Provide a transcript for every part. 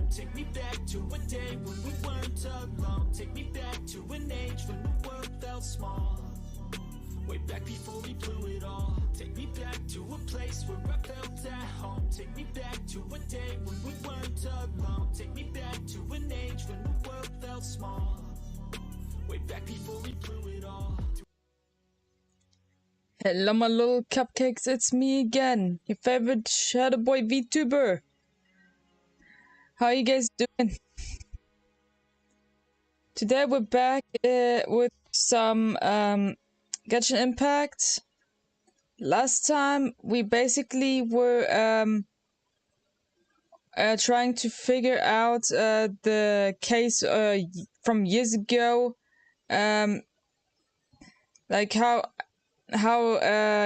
home. Take me back to a day when we weren't alone. Take me back to an age when the world felt small. Way back before we blew it all. Take me back to a place where I felt at home. Take me back to a day when we weren't alone. Take me back to an age when the world felt small. Way back before we blew it all. Hello my little cupcakes, it's me again, your favorite Shadow Boy VTuber. How are you guys doing? Today we're back with some Genshin Impact. Last time we basically were trying to figure out the case from years ago, like how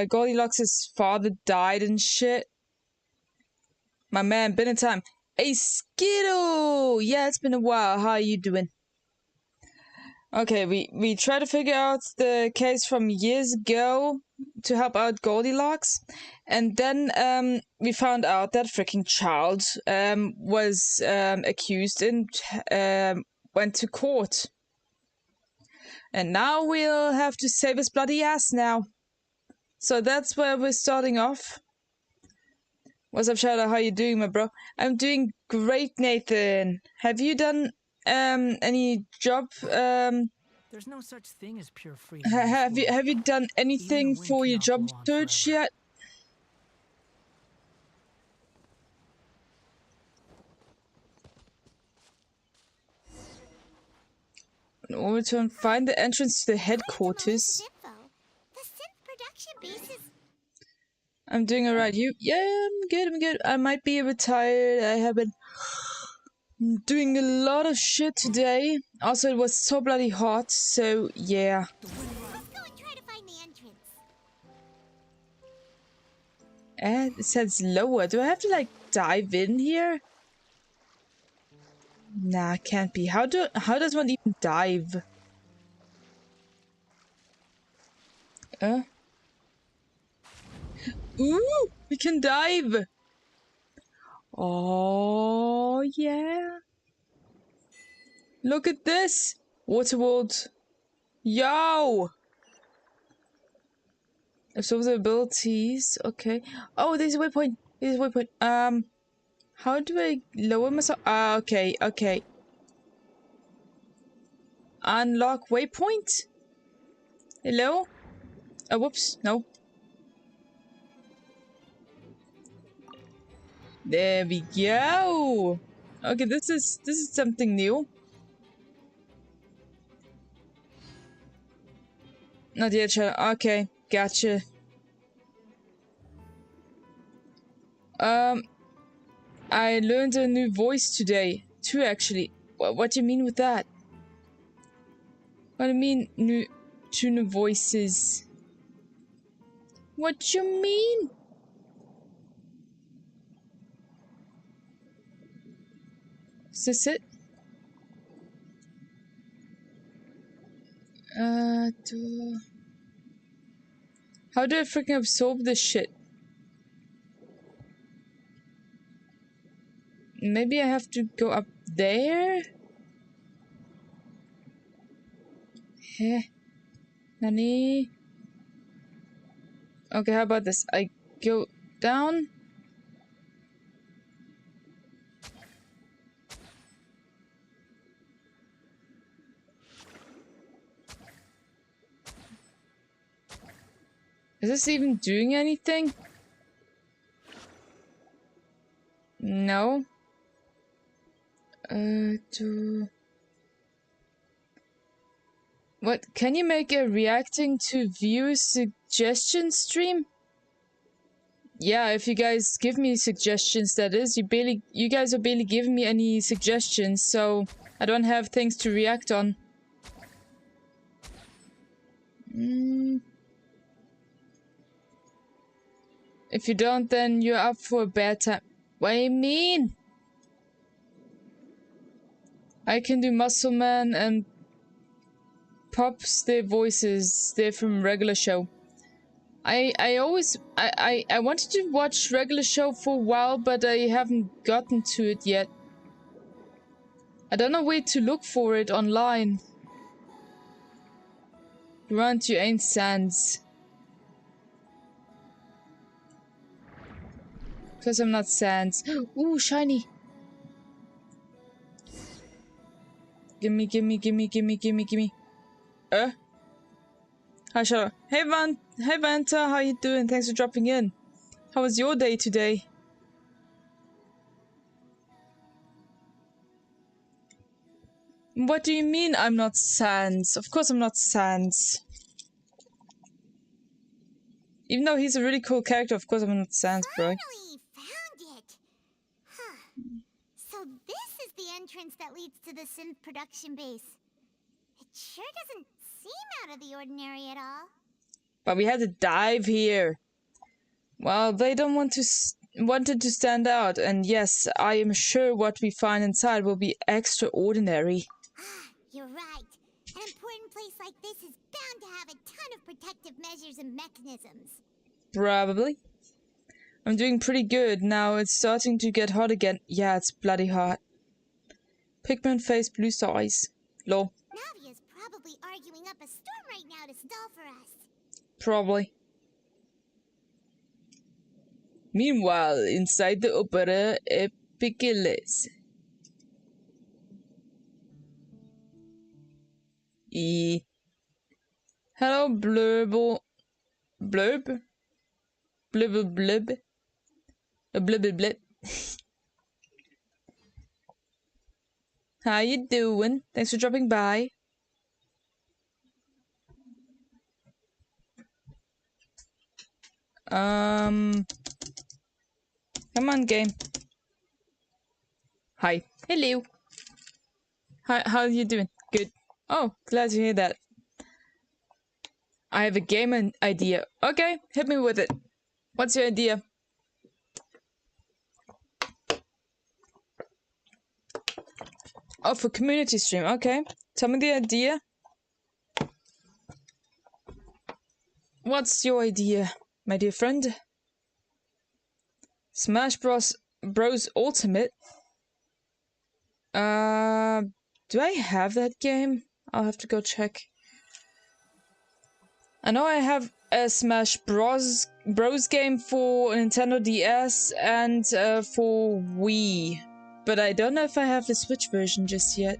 Goldilocks' father died and shit. My man, been in time. Hey Skittle! Yeah, it's been a while. How are you doing? Okay, we tried to figure out the case from years ago to help out Goldilocks, and then we found out that freaking Childe was accused and went to court. And now we'll have to save his bloody ass now. So that's where we're starting off. What's up, Shadow? How you doing, my bro? I'm doing great, Nathan. Have you done any job? There's no such thing as pure freedom. Have you done anything for your job search yet? In order to find the entrance to the headquarters. I'm doing alright. You? Yeah, I'm good. I might be a bit tired. I have been doing a lot of shit today. Also, it was so bloody hot, so yeah. Let's go and try to find the entrance. It says lower. Do I have to like dive in here? Nah, can't be. How does one even dive? Ooh, we can dive. Oh yeah. Look at this. Waterworld. Yo. Absorb the abilities. Okay. Oh, there's a waypoint. How do I lower myself? Ah, okay. Unlock waypoint? Hello? Oh, whoops. No. There we go. Okay, this is something new. Not yet, Shadow. Okay, gotcha. I learned a new voice today. Two, actually. What do you mean with that? What do you mean, two new voices? What you mean? Is this it? How do I freaking absorb this shit? Maybe I have to go up there? Heh. Nani? Okay, how about this? I go down? Is this even doing anything? No. What? Can you make a reacting to viewer suggestion stream? Yeah, if you guys give me suggestions, that is. You guys are barely giving me any suggestions, so I don't have things to react on. If you don't, then you're up for a bad time. What do you mean? I can do Muscle Man and Pops, their voices. They're from regular show. I wanted to watch regular show for a while, but I haven't gotten to it yet. I don't know where to look for it online. Run to Ain't Sands. Because I'm not Sands. Ooh, shiny. Gimme, gimme, gimme, gimme, gimme, gimme. Hi, Charlotte. Hey, Hey, Vanta. How you doing? Thanks for dropping in. How was your day today? What do you mean I'm not Sans? Of course I'm not Sans. Even though he's a really cool character, of course I'm not Sans, bro. Finally found it. Huh. So this is the entrance that leads to the synth production base. It sure doesn't seem out of the ordinary at all. But we had to dive here. Well, they don't wanted to stand out, and yes, I am sure what we find inside will be extraordinary. You're right. An important place like this is bound to have a ton of protective measures and mechanisms. Probably. I'm doing pretty good now. It's starting to get hot again. Yeah, it's bloody hot. Pigment face, blue eyes. Lol. Navia's probably arguing up a storm right now to stall for us. Probably. Meanwhile, inside the opera Epicilles. Hello, Blurble. Blurb? Blurble blub. A blub blub. How you doing? Thanks for dropping by. Come on, game. Hi. Hello. Hi, how are you doing? Good. Oh, glad to hear that. I have a game idea. Okay, hit me with it. What's your idea? Oh, for community stream. Okay. Tell me the idea. What's your idea, my dear friend? Smash Bros. Ultimate? Do I have that game? I'll have to go check. I know I have a Smash Bros. Game for Nintendo DS and for Wii. But I don't know if I have the Switch version just yet.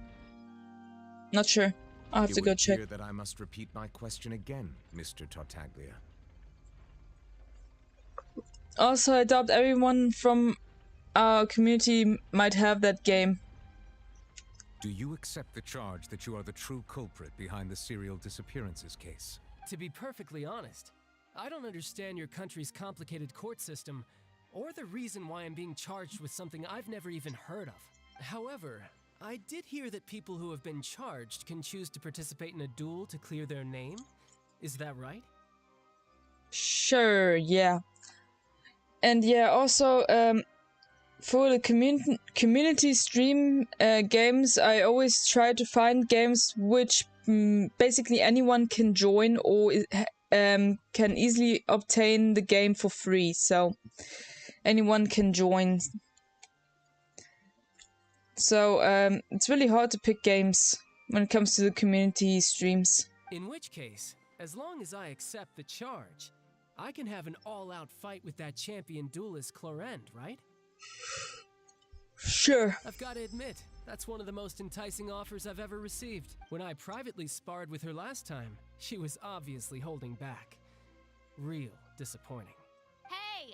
Not sure. I'll have to go check. You would fear that I must repeat my question again, Mr. Tartaglia. Also, I doubt everyone from our community might have that game. Do you accept the charge that you are the true culprit behind the serial disappearances case? To be perfectly honest, I don't understand your country's complicated court system, or the reason why I'm being charged with something I've never even heard of. However, I did hear that people who have been charged can choose to participate in a duel to clear their name. Is that right? Sure, yeah. And yeah, also, for the community stream games, I always try to find games which basically anyone can join or can easily obtain the game for free, so anyone can join. So it's really hard to pick games when it comes to the community streams. In which case, as long as I accept the charge, I can have an all-out fight with that champion duelist Clorend, right? Sure. I've got to admit, that's one of the most enticing offers I've ever received. When I privately sparred with her last time, she was obviously holding back. Real disappointing. Hey,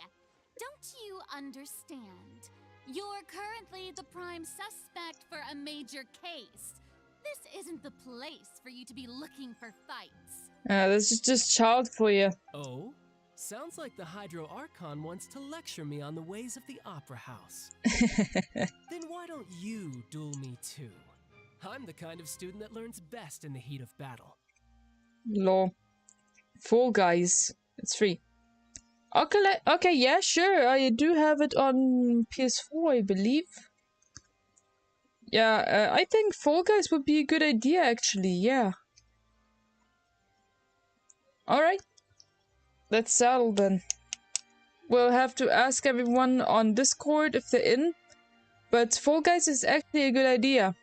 don't you understand? You're currently the prime suspect for a major case. This isn't the place for you to be looking for fights. This is just Childe for you. Oh? Sounds like the Hydro Archon wants to lecture me on the ways of the Opera House. Then why don't you duel me too? I'm the kind of student that learns best in the heat of battle. Lol. Fall Guys. It's free. Okay, yeah, sure. I do have it on PS4, I believe. Yeah, I think Fall Guys would be a good idea, actually, yeah. Alright. Let's settle then. We'll have to ask everyone on Discord if they're in. But Fall Guys is actually a good idea.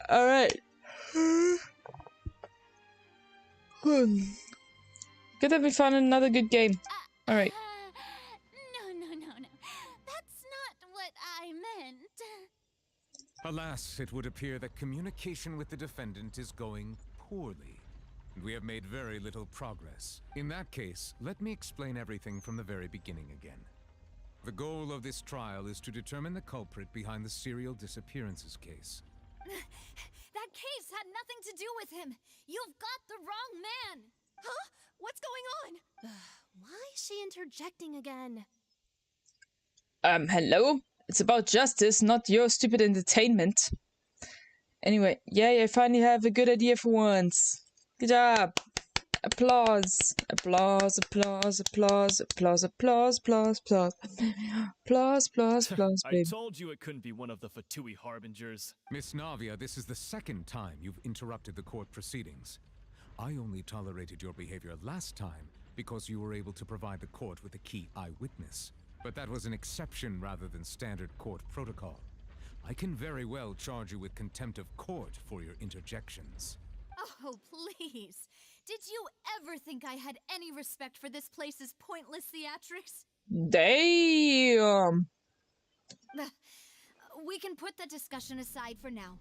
Alright. Good that we found another good game. Alright. No. That's not what I meant. Alas, it would appear that communication with the defendant is going poorly, and we have made very little progress. In that case, let me explain everything from the very beginning again. The goal of this trial is to determine the culprit behind the serial disappearances case. That case had nothing to do with him. You've got the wrong man. Huh? What's going on? Why is she interjecting again? Hello? It's about justice, not your stupid entertainment. Anyway, yay, I finally have a good idea for once. Good job. Applause. Applause, applause, applause, applause, applause, applause, applause. Applause, applause, applause, I baby. told you it couldn't be one of the Fatui harbingers. Miss Navia, this is the second time you've interrupted the court proceedings. I only tolerated your behavior last time because you were able to provide the court with a key eyewitness. But that was an exception rather than standard court protocol. I can very well charge you with contempt of court for your interjections. Oh, please. Did you ever think I had any respect for this place's pointless theatrics? Damn. We can put that discussion aside for now.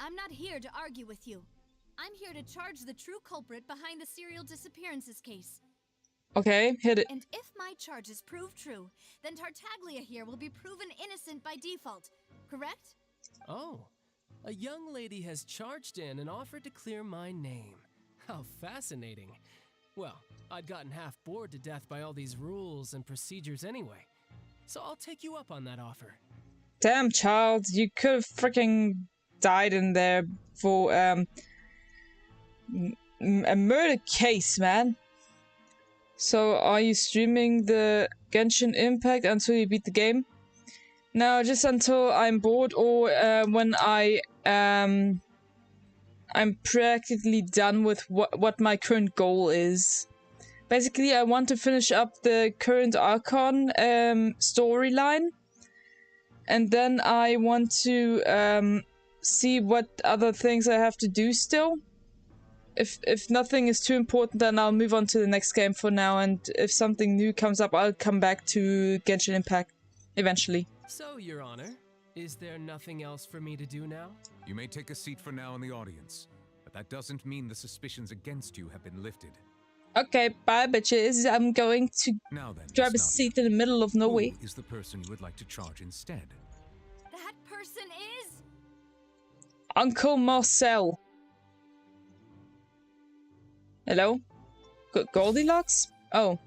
I'm not here to argue with you. I'm here to charge the true culprit behind the serial disappearances case. Okay, hit it. And if my charges prove true, then Tartaglia here will be proven innocent by default, correct? Oh, a young lady has charged in and offered to clear my name. How fascinating. Well, I'd gotten half bored to death by all these rules and procedures anyway, so I'll take you up on that offer. Damn, child, you could have freaking died in there for a murder case, man. So, are you streaming the Genshin Impact until you beat the game? No, just until I'm bored or when I'm practically done with what my current goal is. Basically, I want to finish up the current Archon storyline, and then I want to see what other things I have to do still. If nothing is too important, then I'll move on to the next game for now, and if something new comes up, I'll come back to Genshin Impact eventually. So, Your Honor, is there nothing else for me to do now? You may take a seat for now in the audience, but that doesn't mean the suspicions against you have been lifted. Okay, bye bitches. I'm going to Now then, grab a Miss Navia, seat in the middle of nowhere. who is the person you would like to charge instead? That person is... Uncle Marcel. Hello? Goldilocks? Oh.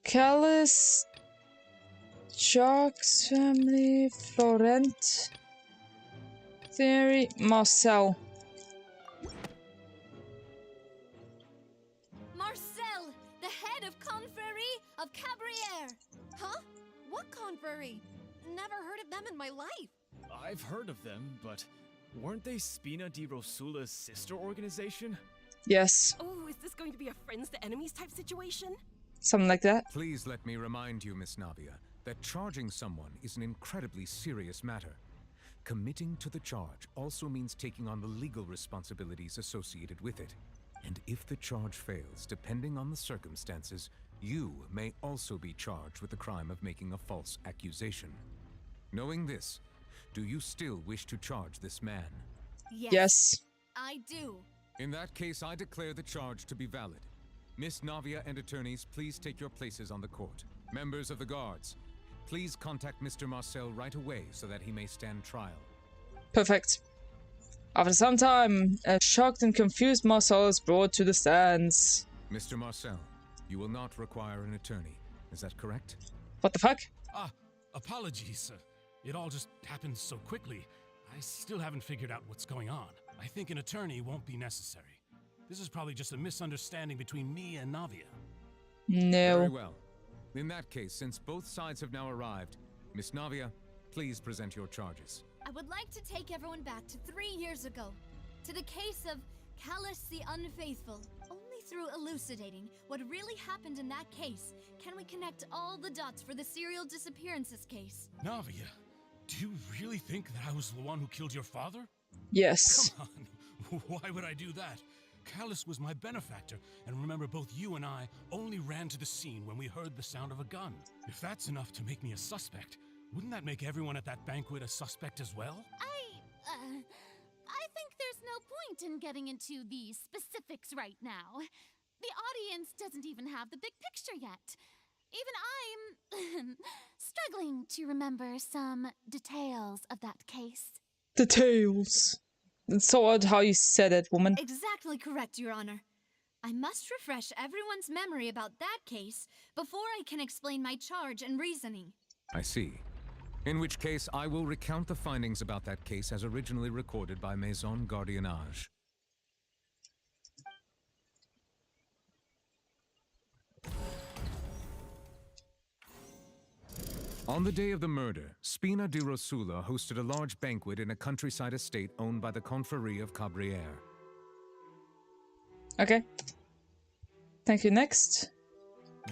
Callus... Sharks family... Florent... Theory... Marcel. Marcel, the head of Confrérie of Cabriere. Huh? What confrérie? Never heard of them in my life. I've heard of them, but weren't they Spina di Rosula's sister organization? Yes. Oh, is this going to be a friends to enemies type situation? Something like that. Please let me remind you, Miss Navia, that charging someone is an incredibly serious matter. Committing to the charge also means taking on the legal responsibilities associated with it. And if the charge fails, depending on the circumstances, you may also be charged with the crime of making a false accusation. Knowing this, do you still wish to charge this man? Yes. I do. In that case, I declare the charge to be valid. Miss Navia and attorneys, please take your places on the court. Members of the guards, please contact Mr. Marcel right away so that he may stand trial. Perfect. After some time, a shocked and confused Marcel is brought to the stands. Mr. Marcel, you will not require an attorney. Is that correct? What the fuck? Apologies. It all just happened so quickly. I still haven't figured out what's going on. I think an attorney won't be necessary. This is probably just a misunderstanding between me and Navia. No. Very well. In that case, since both sides have now arrived, Miss Navia, please present your charges. I would like to take everyone back to 3 years ago, to the case of Callus the Unfaithful. Only through elucidating what really happened in that case can we connect all the dots for the serial disappearances case. Navia, do you really think that I was the one who killed your father? Yes. Come on, why would I do that? Callus was my benefactor, and remember both you and I only ran to the scene when we heard the sound of a gun. If that's enough to make me a suspect, wouldn't that make everyone at that banquet a suspect as well? I think there's no point in getting into the specifics right now. The audience doesn't even have the big picture yet. Even I'm struggling to remember some details of that case. Details. It's so odd how you said it, woman. Exactly correct, Your Honor. I must refresh everyone's memory about that case before I can explain my charge and reasoning. I see. In which case, I will recount the findings about that case as originally recorded by Maison Gardiennage. On the day of the murder, Spina di Rosula hosted a large banquet in a countryside estate owned by the Confrérie of Cabrières. Okay. Thank you. Next.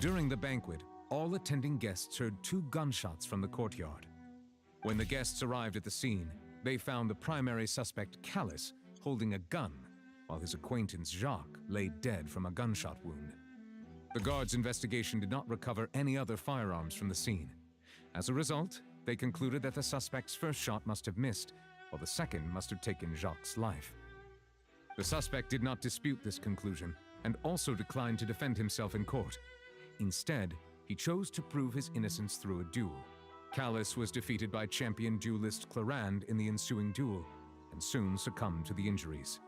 During the banquet, all attending guests heard 2 gunshots from the courtyard. When the guests arrived at the scene, they found the primary suspect, Callus, holding a gun, while his acquaintance, Jacques, lay dead from a gunshot wound. The guards' investigation did not recover any other firearms from the scene. As a result, they concluded that the suspect's first shot must have missed, while the second must have taken Jacques' life. The suspect did not dispute this conclusion, and also declined to defend himself in court. Instead, he chose to prove his innocence through a duel. Callus was defeated by champion duelist Clarande in the ensuing duel, and soon succumbed to the injuries.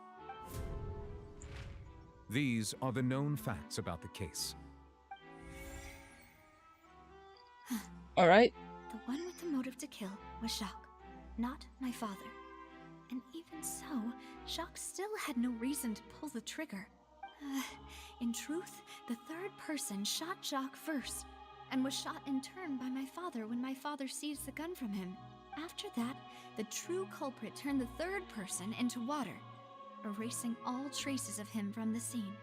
These are the known facts about the case. All right. The one with the motive to kill was Jacques, not my father. And even so, Jacques still had no reason to pull the trigger. In truth, the third person shot Jacques first, and was shot in turn by my father when my father seized the gun from him. After that, the true culprit turned the third person into water, erasing all traces of him from the scene.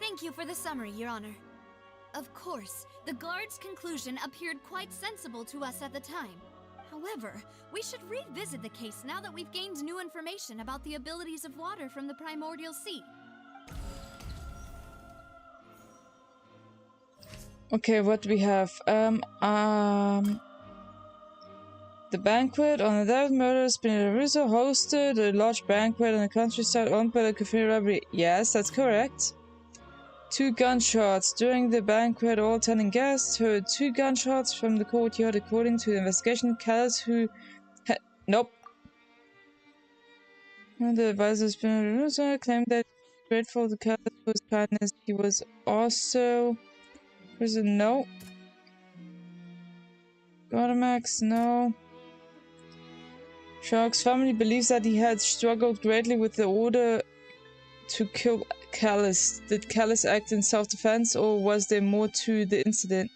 Thank you for the summary, Your Honor. Of course, the guard's conclusion appeared quite sensible to us at the time. However, we should revisit the case now that we've gained new information about the abilities of water from the primordial sea. Okay, what do we have? The banquet on the day of the murder, Spina Russo hosted a large banquet in the countryside owned by the Confrérie. Yes, that's correct. 2 gunshots. During the banquet, all attending guests heard 2 gunshots from the courtyard. According to the investigation, Callus, who had... Nope. The advisor Spina Russo claimed that he was grateful to Callus for his kindness. He was also... No. Godamax, no. Jacques' family believes that he had struggled greatly with the order to kill Callus. Did Callus act in self-defense, or was there more to the incident?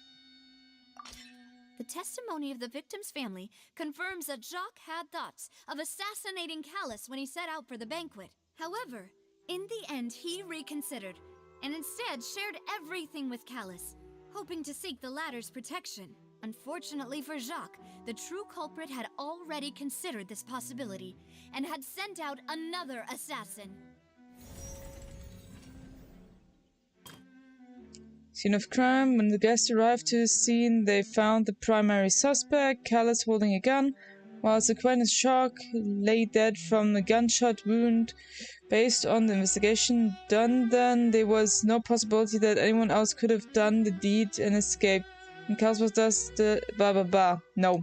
The testimony of the victim's family confirms that Jacques had thoughts of assassinating Callus when he set out for the banquet. However, in the end, he reconsidered, and instead shared everything with Callus, hoping to seek the latter's protection. Unfortunately for Jacques, the true culprit had already considered this possibility, and had sent out another assassin. Scene of crime. When the guests arrived to the scene, they found the primary suspect, Callus, holding a gun, while his acquaintance Jacques lay dead from a gunshot wound. Based on the investigation done then, there was no possibility that anyone else could have done the deed and escaped. And Callus was thus the blah blah blah. No.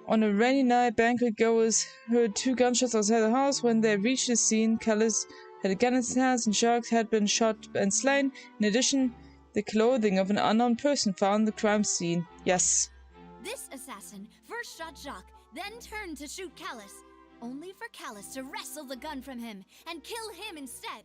On a rainy night, banquet goers heard 2 gunshots outside the house. When they reached the scene, Callus had a gun in his hands and Jacques had been shot and slain. In addition, the clothing of an unknown person found the crime scene. Yes. This assassin first shot Jacques, then turned to shoot Callus, only for Callus to wrestle the gun from him and kill him instead.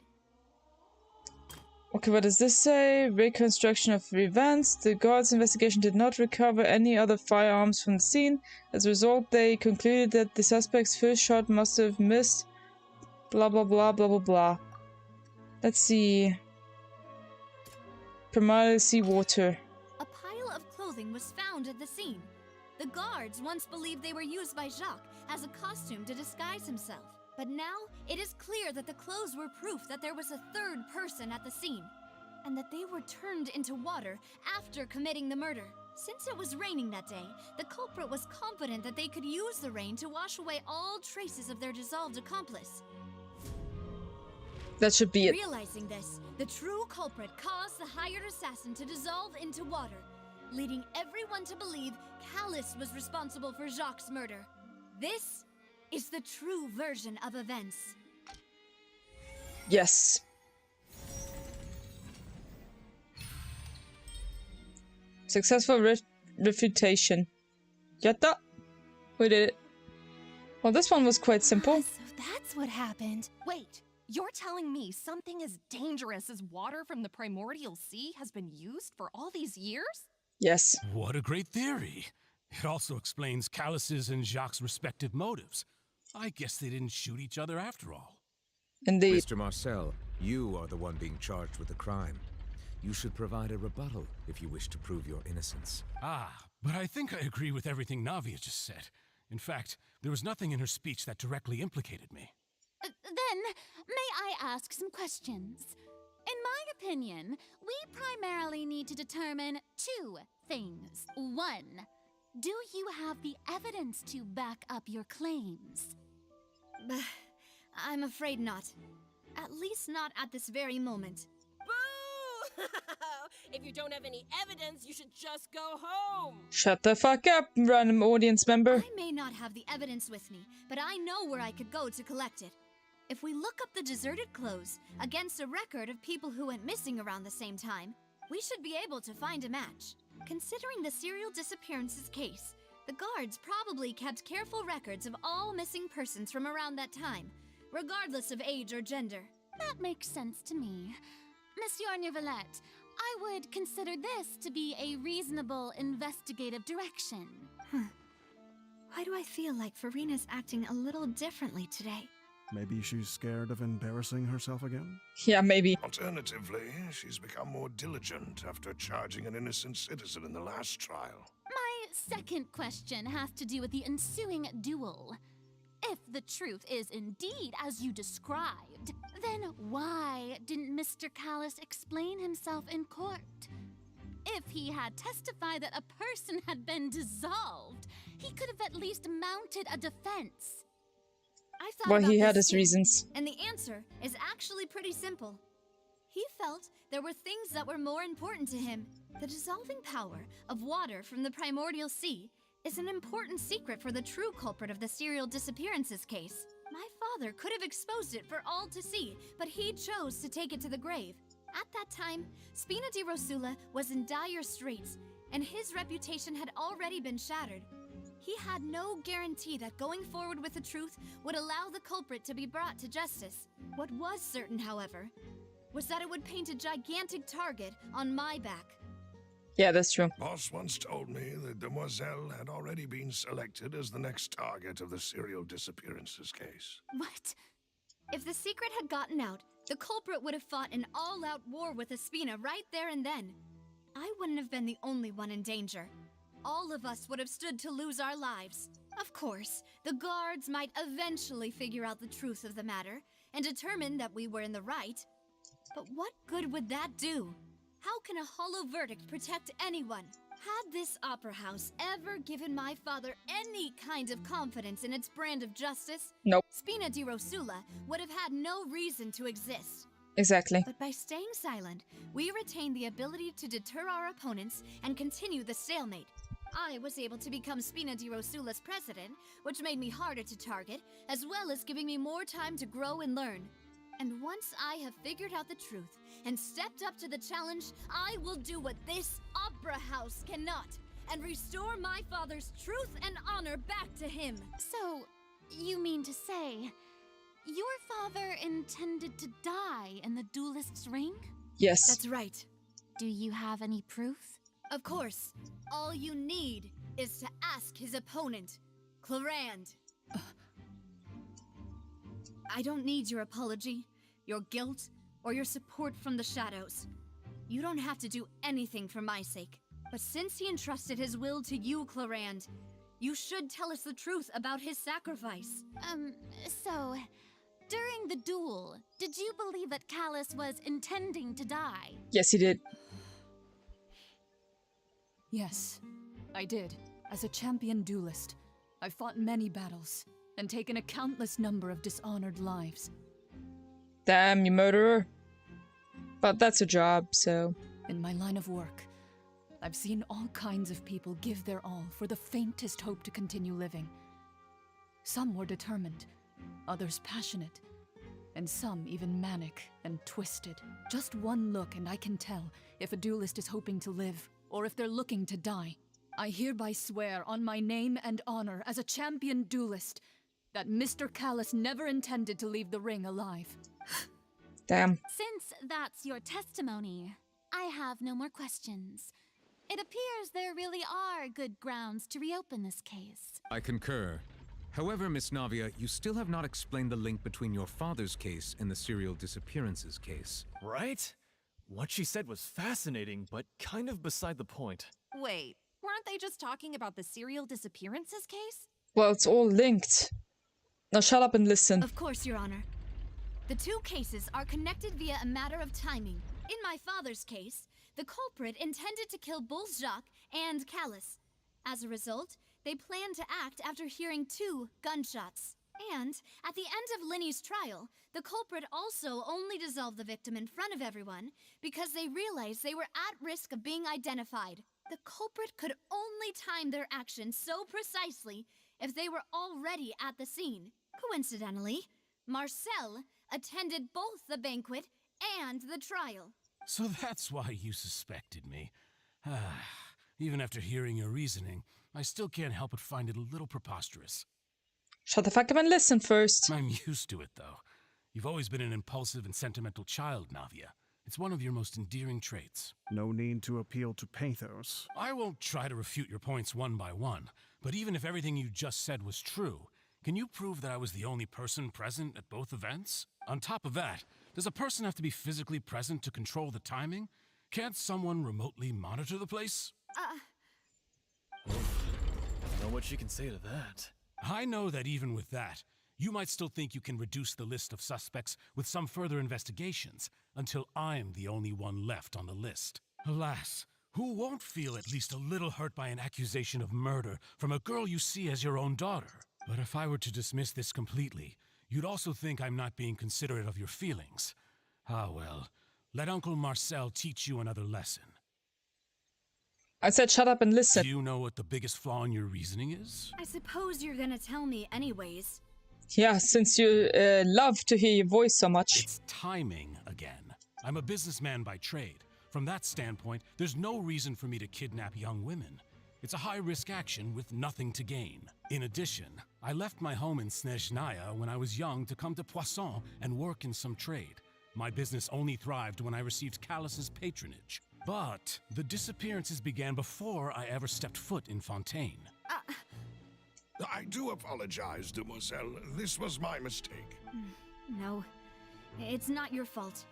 Okay, what does this say? Reconstruction of the events. The guards' investigation did not recover any other firearms from the scene. As a result, they concluded that the suspect's first shot must have missed. Blah blah blah blah blah blah. Let's see. Primary seawater. A pile of clothing was found at the scene. The guards once believed they were used by Jacques as a costume to disguise himself. But now, it is clear that the clothes were proof that there was a third person at the scene, and that they were turned into water after committing the murder. Since it was raining that day, the culprit was confident that they could use the rain to wash away all traces of their dissolved accomplice. That should be it. Realizing this, the true culprit caused the hired assassin to dissolve into water, leading everyone to believe Callus was responsible for Jacques' murder. This is the true version of events. Yes. Successful refutation. Yatta! We did it. Well, this one was quite simple. So that's what happened. Wait, you're telling me something as dangerous as water from the primordial sea has been used for all these years? Yes. What a great theory. It also explains Callus's and Jacques' respective motives. I guess they didn't shoot each other after all. Indeed. Mr. Marcel, you are the one being charged with the crime. You should provide a rebuttal if you wish to prove your innocence. But I think I agree with everything Navia just said. In fact, there was nothing in her speech that directly implicated me. Then, may I ask some questions? In my opinion, we primarily need to determine two things. One, do you have the evidence to back up your claims? I'm afraid not. At least not at this very moment. Boo! If you don't have any evidence, you should just go home. Shut the fuck up, random audience member. I may not have the evidence with me, but I know where I could go to collect it. If we look up the deserted clothes against a record of people who went missing around the same time, we should be able to find a match. Considering the serial disappearances case, the guards probably kept careful records of all missing persons from around that time, regardless of age or gender. That makes sense to me. Monsieur Neuvillette, I would consider this to be a reasonable investigative direction. Why do I feel like Farina's acting a little differently today? Maybe she's scared of embarrassing herself again? Yeah, maybe. Alternatively, she's become more diligent after charging an innocent citizen in the last trial. My second question has to do with the ensuing duel. If the truth is indeed as you described, then why didn't Mr. Callus explain himself in court? If he had testified that a person had been dissolved, he could have at least mounted a defense. I thought Well, about he had this his too, reasons. and the answer is actually pretty simple. He felt there were things that were more important to him. The dissolving power of water from the primordial sea is an important secret for the true culprit of the serial disappearances case. My father could have exposed it for all to see, but he chose to take it to the grave. At that time, Spina di Rosula was in dire straits, and his reputation had already been shattered. He had no guarantee that going forward with the truth would allow the culprit to be brought to justice. What was certain, however, was that it would paint a gigantic target on my back. Yeah, that's true. Boss once told me that Demoiselle had already been selected as the next target of the serial disappearances case. What? If the secret had gotten out, the culprit would have fought an all-out war with Espina right there and then. I wouldn't have been the only one in danger. All of us would have stood to lose our lives. Of course, the guards might eventually figure out the truth of the matter and determine that we were in the right. But what good would that do? How can a hollow verdict protect anyone? Had this opera house ever given my father any kind of confidence in its brand of justice, Nope. Spina di Rosula would have had no reason to exist. Exactly. But by staying silent, we retained the ability to deter our opponents and continue the stalemate. I was able to become Spina di Rosula's president, which made me harder to target, as well as giving me more time to grow and learn. And once I have figured out the truth and stepped up to the challenge, I will do what this opera house cannot, and restore my father's truth and honor back to him. So, you mean to say, your father intended to die in the duelist's ring? Yes. That's right. Do you have any proof? Of course. All you need is to ask his opponent, Clarand. I don't need your apology, your guilt, or your support from the shadows. You don't have to do anything for my sake. But since he entrusted his will to you, Clarand, you should tell us the truth about his sacrifice. So, during the duel, did you believe that Callus was intending to die? Yes, he did. Yes, I did. As a champion duelist, I fought many battles and taken a countless number of dishonored lives. Damn, you murderer. But that's a job, so... In my line of work, I've seen all kinds of people give their all for the faintest hope to continue living. Some were determined, others passionate, and some even manic and twisted. Just one look and I can tell if a duelist is hoping to live or if they're looking to die. I hereby swear on my name and honor as a champion duelist that Mr. Callus never intended to leave the ring alive. Damn. Since that's your testimony, I have no more questions. It appears there really are good grounds to reopen this case. I concur. However, Miss Navia, you still have not explained the link between your father's case and the serial disappearances case. Right? What she said was fascinating, but kind of beside the point. Wait, weren't they just talking about the serial disappearances case? Well, it's all linked. Now shut up and listen. Of course, Your Honor. The two cases are connected via a matter of timing. In my father's case, the culprit intended to kill both Jacques and Callus. As a result, they planned to act after hearing 2 gunshots. And, at the end of Linny's trial, the culprit also only dissolved the victim in front of everyone because they realized they were at risk of being identified. The culprit could only time their actions so precisely if they were already at the scene. Coincidentally, Marcel attended both the banquet and the trial. So that's why you suspected me. Even after hearing your reasoning, I still can't help but find it a little preposterous. Shut the fuck up and listen first. I'm used to it, though. You've always been an impulsive and sentimental child, Navia. It's one of your most endearing traits. No need to appeal to pathos. I won't try to refute your points one by one, but even if everything you just said was true, can you prove that I was the only person present at both events? On top of that, does a person have to be physically present to control the timing? Can't someone remotely monitor the place? I know what she can say to that. I know that even with that, you might still think you can reduce the list of suspects with some further investigations until I'm the only one left on the list. Alas, who won't feel at least a little hurt by an accusation of murder from a girl you see as your own daughter? But if I were to dismiss this completely, you'd also think I'm not being considerate of your feelings. Ah well, let Uncle Marcel teach you another lesson. I said shut up and listen. Do you know what the biggest flaw in your reasoning is? I suppose you're gonna tell me anyways. Yeah, since you love to hear your voice so much. It's timing again. I'm a businessman by trade. From that standpoint, there's no reason for me to kidnap young women. It's a high-risk action with nothing to gain. In addition, I left my home in Snezhnaya when I was young to come to Poisson and work in some trade. My business only thrived when I received Callus's patronage. But the disappearances began before I ever stepped foot in Fontaine. I do apologize, demoiselle. This was my mistake. No, it's not your fault.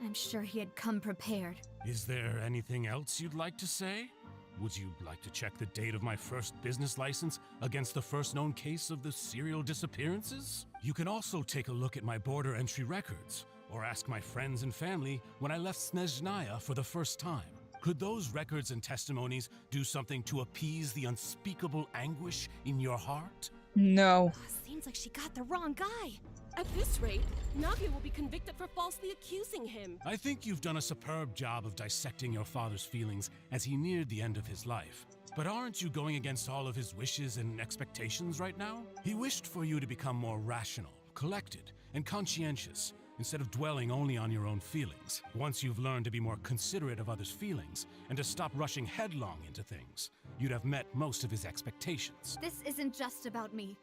I'm sure he had come prepared. Is there anything else you'd like to say? Would you like to check the date of my first business license against the first known case of the serial disappearances? You can also take a look at my border entry records, or ask my friends and family when I left Snezhnaya for the first time. Could those records and testimonies do something to appease the unspeakable anguish in your heart? No. Seems like she got the wrong guy. At this rate, Navia will be convicted for falsely accusing him. I think you've done a superb job of dissecting your father's feelings as he neared the end of his life. But aren't you going against all of his wishes and expectations right now? He wished for you to become more rational, collected, and conscientious, instead of dwelling only on your own feelings. Once you've learned to be more considerate of others' feelings and to stop rushing headlong into things, you'd have met most of his expectations. This isn't just about me,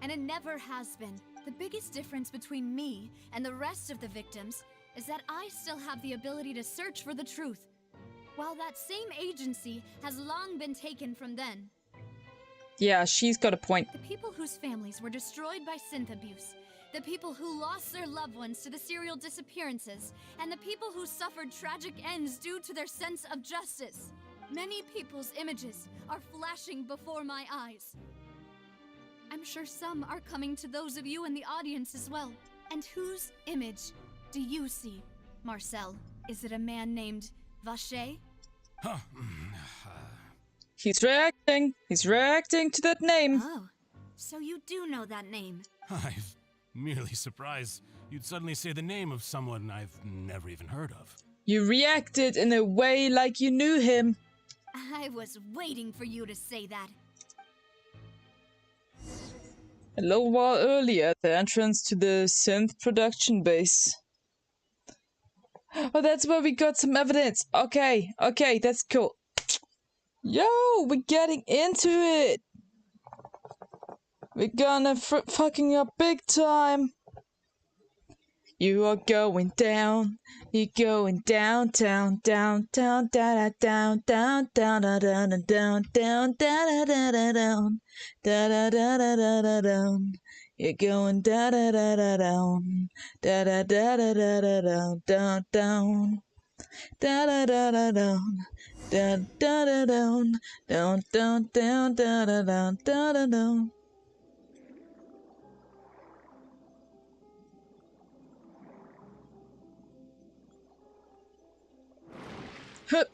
and it never has been. The biggest difference between me and the rest of the victims is that I still have the ability to search for the truth, while that same agency has long been taken from them. Yeah, she's got a point. The people whose families were destroyed by synth abuse, the people who lost their loved ones to the serial disappearances, and the people who suffered tragic ends due to their sense of justice. Many people's images are flashing before my eyes. I'm sure some are coming to those of you in the audience as well. And whose image do you see, Marcel? Is it a man named Vacher? Huh. He's reacting. He's reacting to that name. Oh, so you do know that name. I'm merely surprised you'd suddenly say the name of someone I've never even heard of. You reacted in a way like you knew him. I was waiting for you to say that. A little while earlier at the entrance to the synth production base. Oh, that's where we got some evidence. Okay, that's cool. Yo, we're getting into it. We're gonna fucking up big time. You are going down. You're going downtown, downtown, da da down, down, down, da da da down, down, da da da da down, da da da da da da down. You're going da da da da down, da da da da da da down, down, down, da da da da down, da da da down, down, down, down, da da down, da da down. Hup.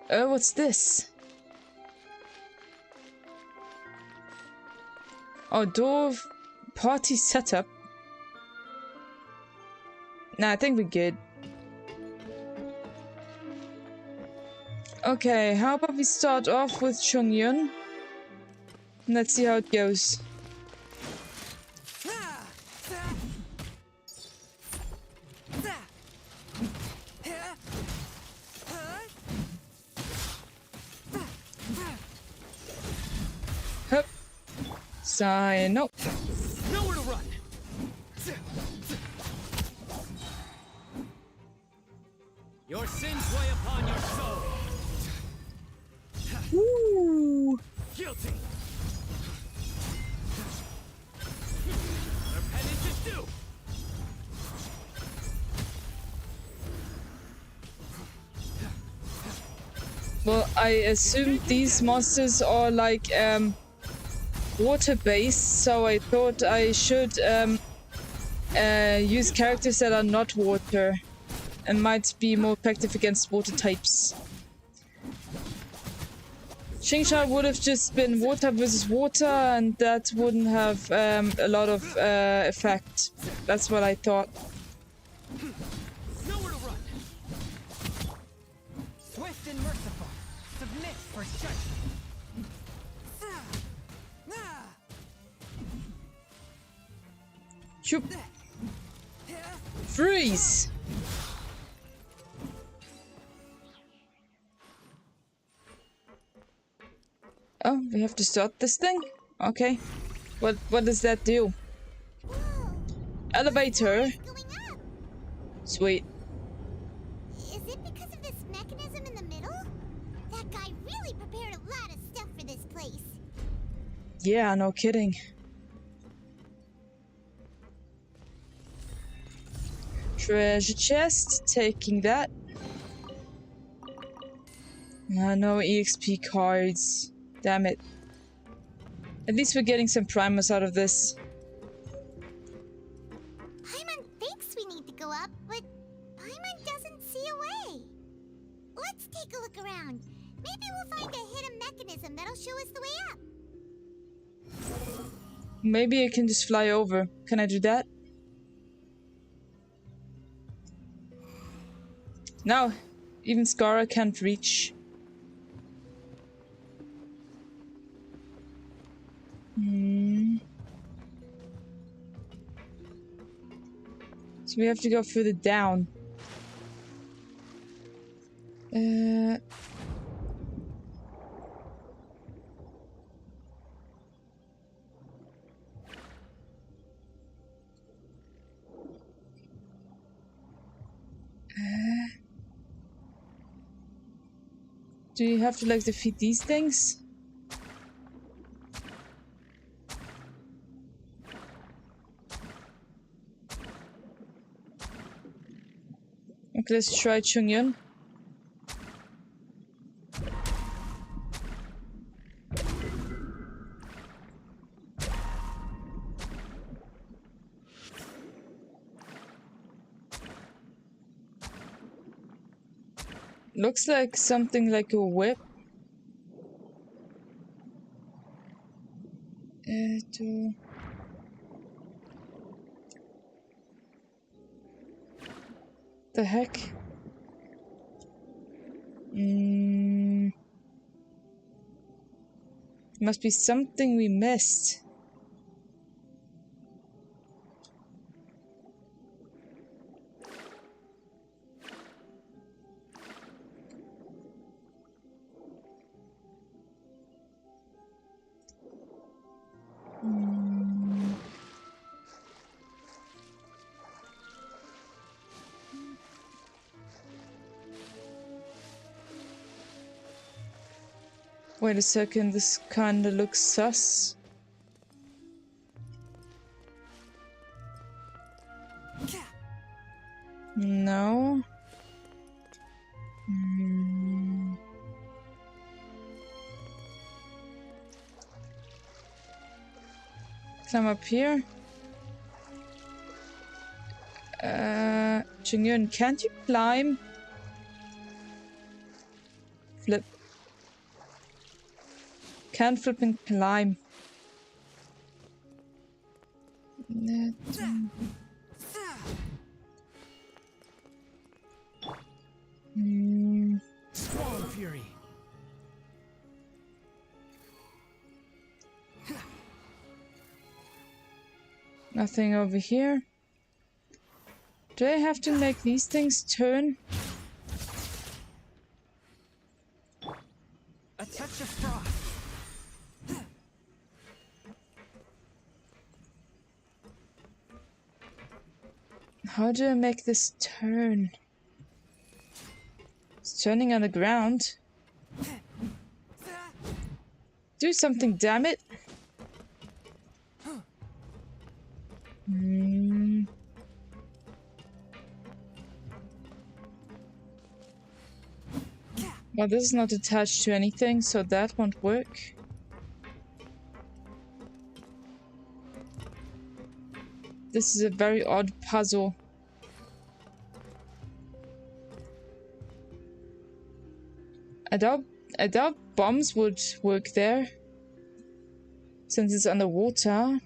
What's this? Oh, door party setup. Nah, I think we're good. Okay, how about we start off with Chongyun? Let's see how it goes. Hup. Sign up. Nowhere to run. Your sins weigh upon your soul. Woo. Guilty. Their penance is due. Well, I assumed these monsters are like water-based, so I thought I should use characters that are not water and might be more effective against water types. Xingsha would have just been water versus water, and that wouldn't have a lot of effect. That's what I thought. Nowhere to run. Swift and merciful. Submit for judgment. Shoop. Freeze. Oh, we have to start this thing? Okay. What does that do? Elevator. Sweet. Is it because of this mechanism in the middle? That guy really prepared a lot of stuff for this place. Yeah, no kidding. Treasure chest, taking that. No EXP cards. Damn it. At least we're getting some primers out of this. Paimon thinks we need to go up, but Paimon doesn't see a way. Let's take a look around. Maybe we'll find a hidden mechanism that'll show us the way up. Maybe I can just fly over. Can I do that? No, even Skara can't reach. So we have to go further down. Do you have to like defeat these things? Okay, let's try Chungyun. Looks like something like a whip. The heck? Must be something we missed. Wait a second, this kinda looks sus. No. Climb up here. Jingyun, can't you climb? Flip. Can't flip and climb. Squall Fury. Nothing over here. Do I have to make these things turn? A touch of frost. How do I make this turn? It's turning on the ground. Do something, damn it! Well, this is not attached to anything, so that won't work. This is a very odd puzzle. I doubt bombs would work there, since it's underwater.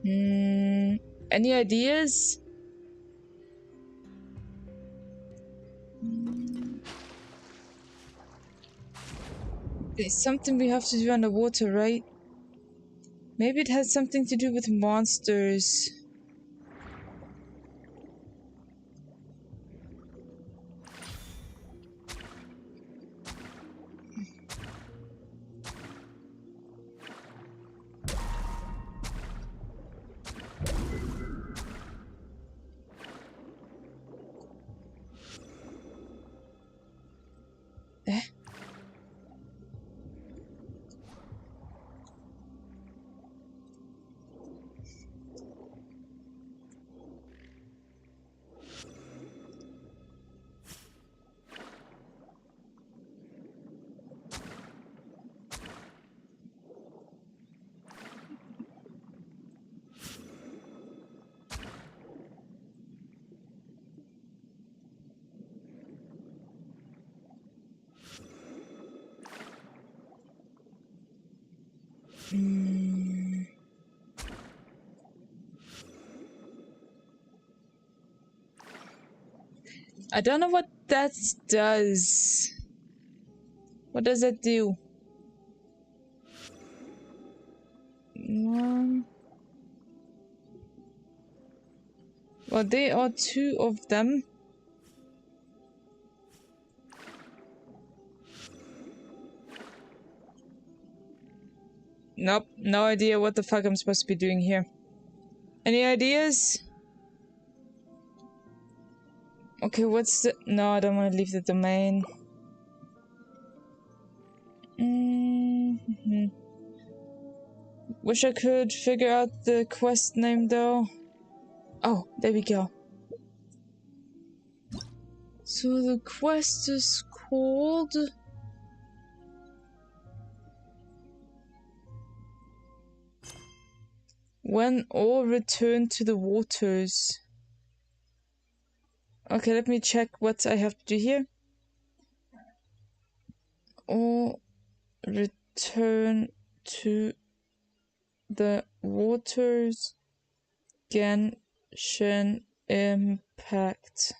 Any ideas? It's something we have to do underwater, right? Maybe it has something to do with monsters. I don't know what that does. What does that do? Well, there are two of them. Nope, no idea what the fuck I'm supposed to be doing here. Any ideas? Okay, what's the... No, I don't want to leave the domain. Wish I could figure out the quest name though. Oh, there we go. So the quest is called... When all return to the waters. Okay, let me check what I have to do here. All return to the waters. Genshin Impact.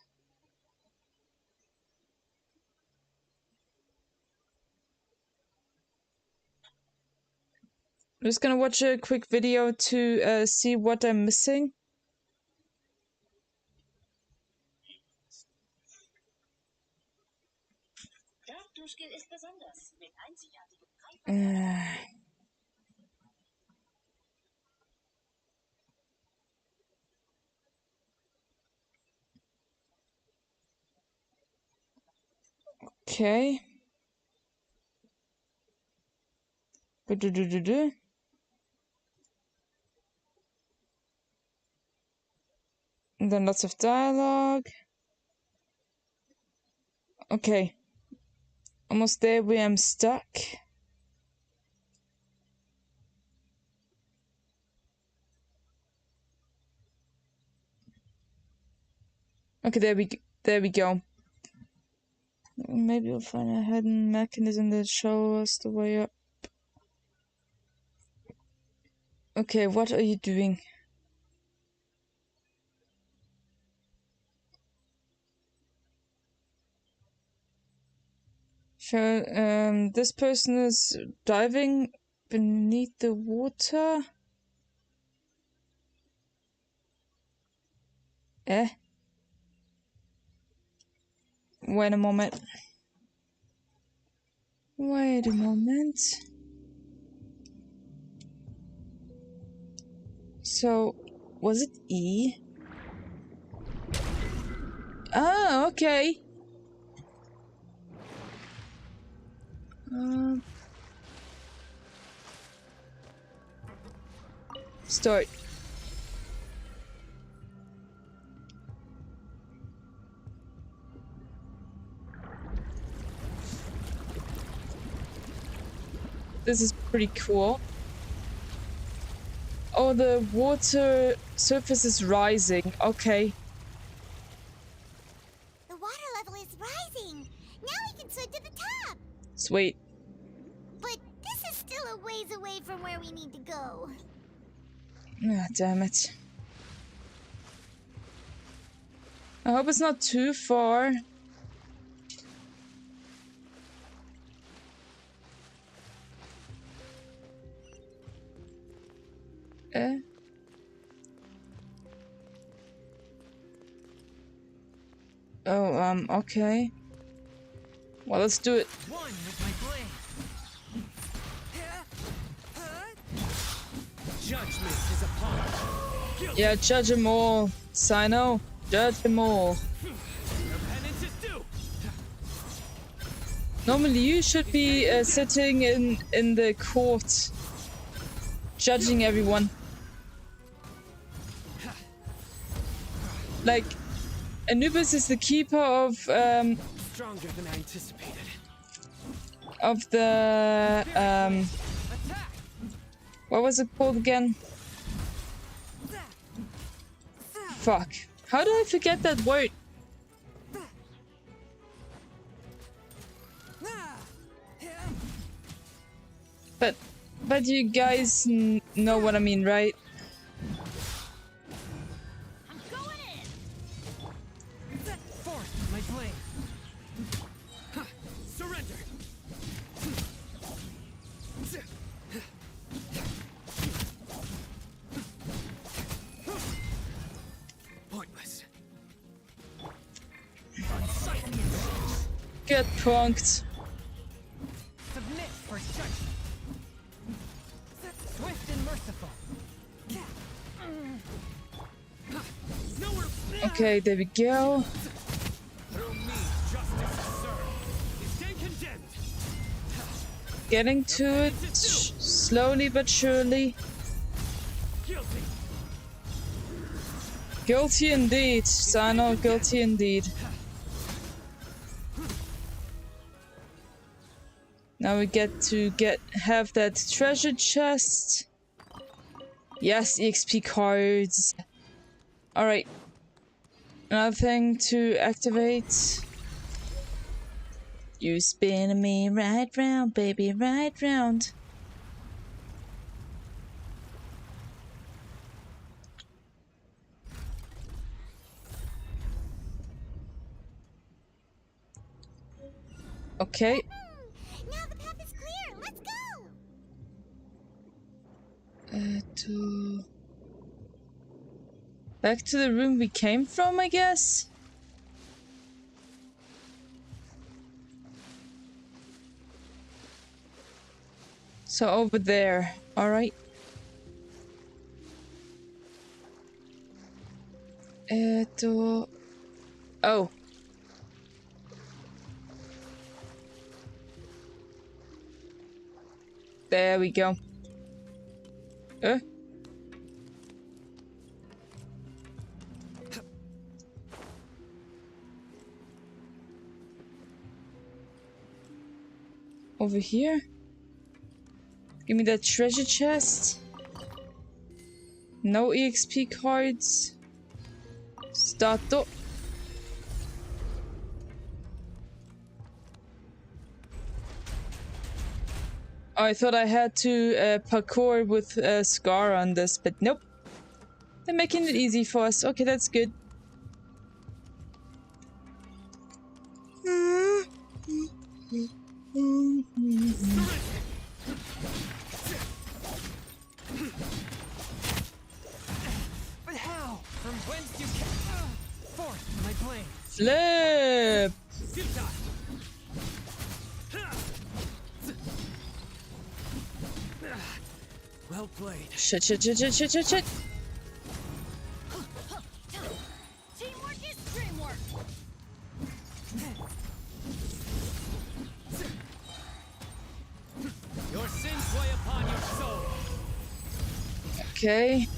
I'm just gonna watch a quick video to see what I'm missing. Okay. And then lots of dialogue. Okay. Almost there where I'm stuck. Okay, there we go. Maybe we'll find a hidden mechanism that shows us the way up. Okay, what are you doing? So, this person is diving beneath the water. Wait a moment. Wait a moment. So, was it E? Ah, okay. Start. This is pretty cool. Oh, the water surface is rising. Okay. The water level is rising. Now we can swim to the top. Sweet. But this is still a ways away from where we need to go. Ah, damn it. I hope it's not too far. Oh, okay. Well, let's do it. One with my blade. Judgment is upon us. Yeah, judge them all. Sino, judge them all. Your penance is due. Normally, you should be sitting in the court, judging everyone. Like, Anubis is the keeper of Stronger than I anticipated. Of the what was it called again? Fuck. How did I forget that word? But you guys know what I mean, right? I'm going in. Forth my blade. Surrender. Pointless. Get punked. Submit for judgment. Swift and merciful. Okay, there we go. Through me, justice is served. Stay condemned. Getting to it slowly but surely. Guilty. Guilty indeed, Sino, guilty indeed. Now we get to have that treasure chest. Yes, EXP cards. Alright. Another thing to activate. You spinning me right round, baby, right round. Okay. Now the path is clear. Let's go. Back to the room we came from, I guess. So over there, all right. Oh. There we go. Over here. Give me that treasure chest. No EXP cards. Start up. Oh, I thought I had to parkour with Scar on this, but nope. They're making it easy for us. Okay, that's good. But how? From whence you came? Forth, my blade. Flip! Well played. Shit. Teamwork is dreamwork. Your sins weigh upon your soul. Okay.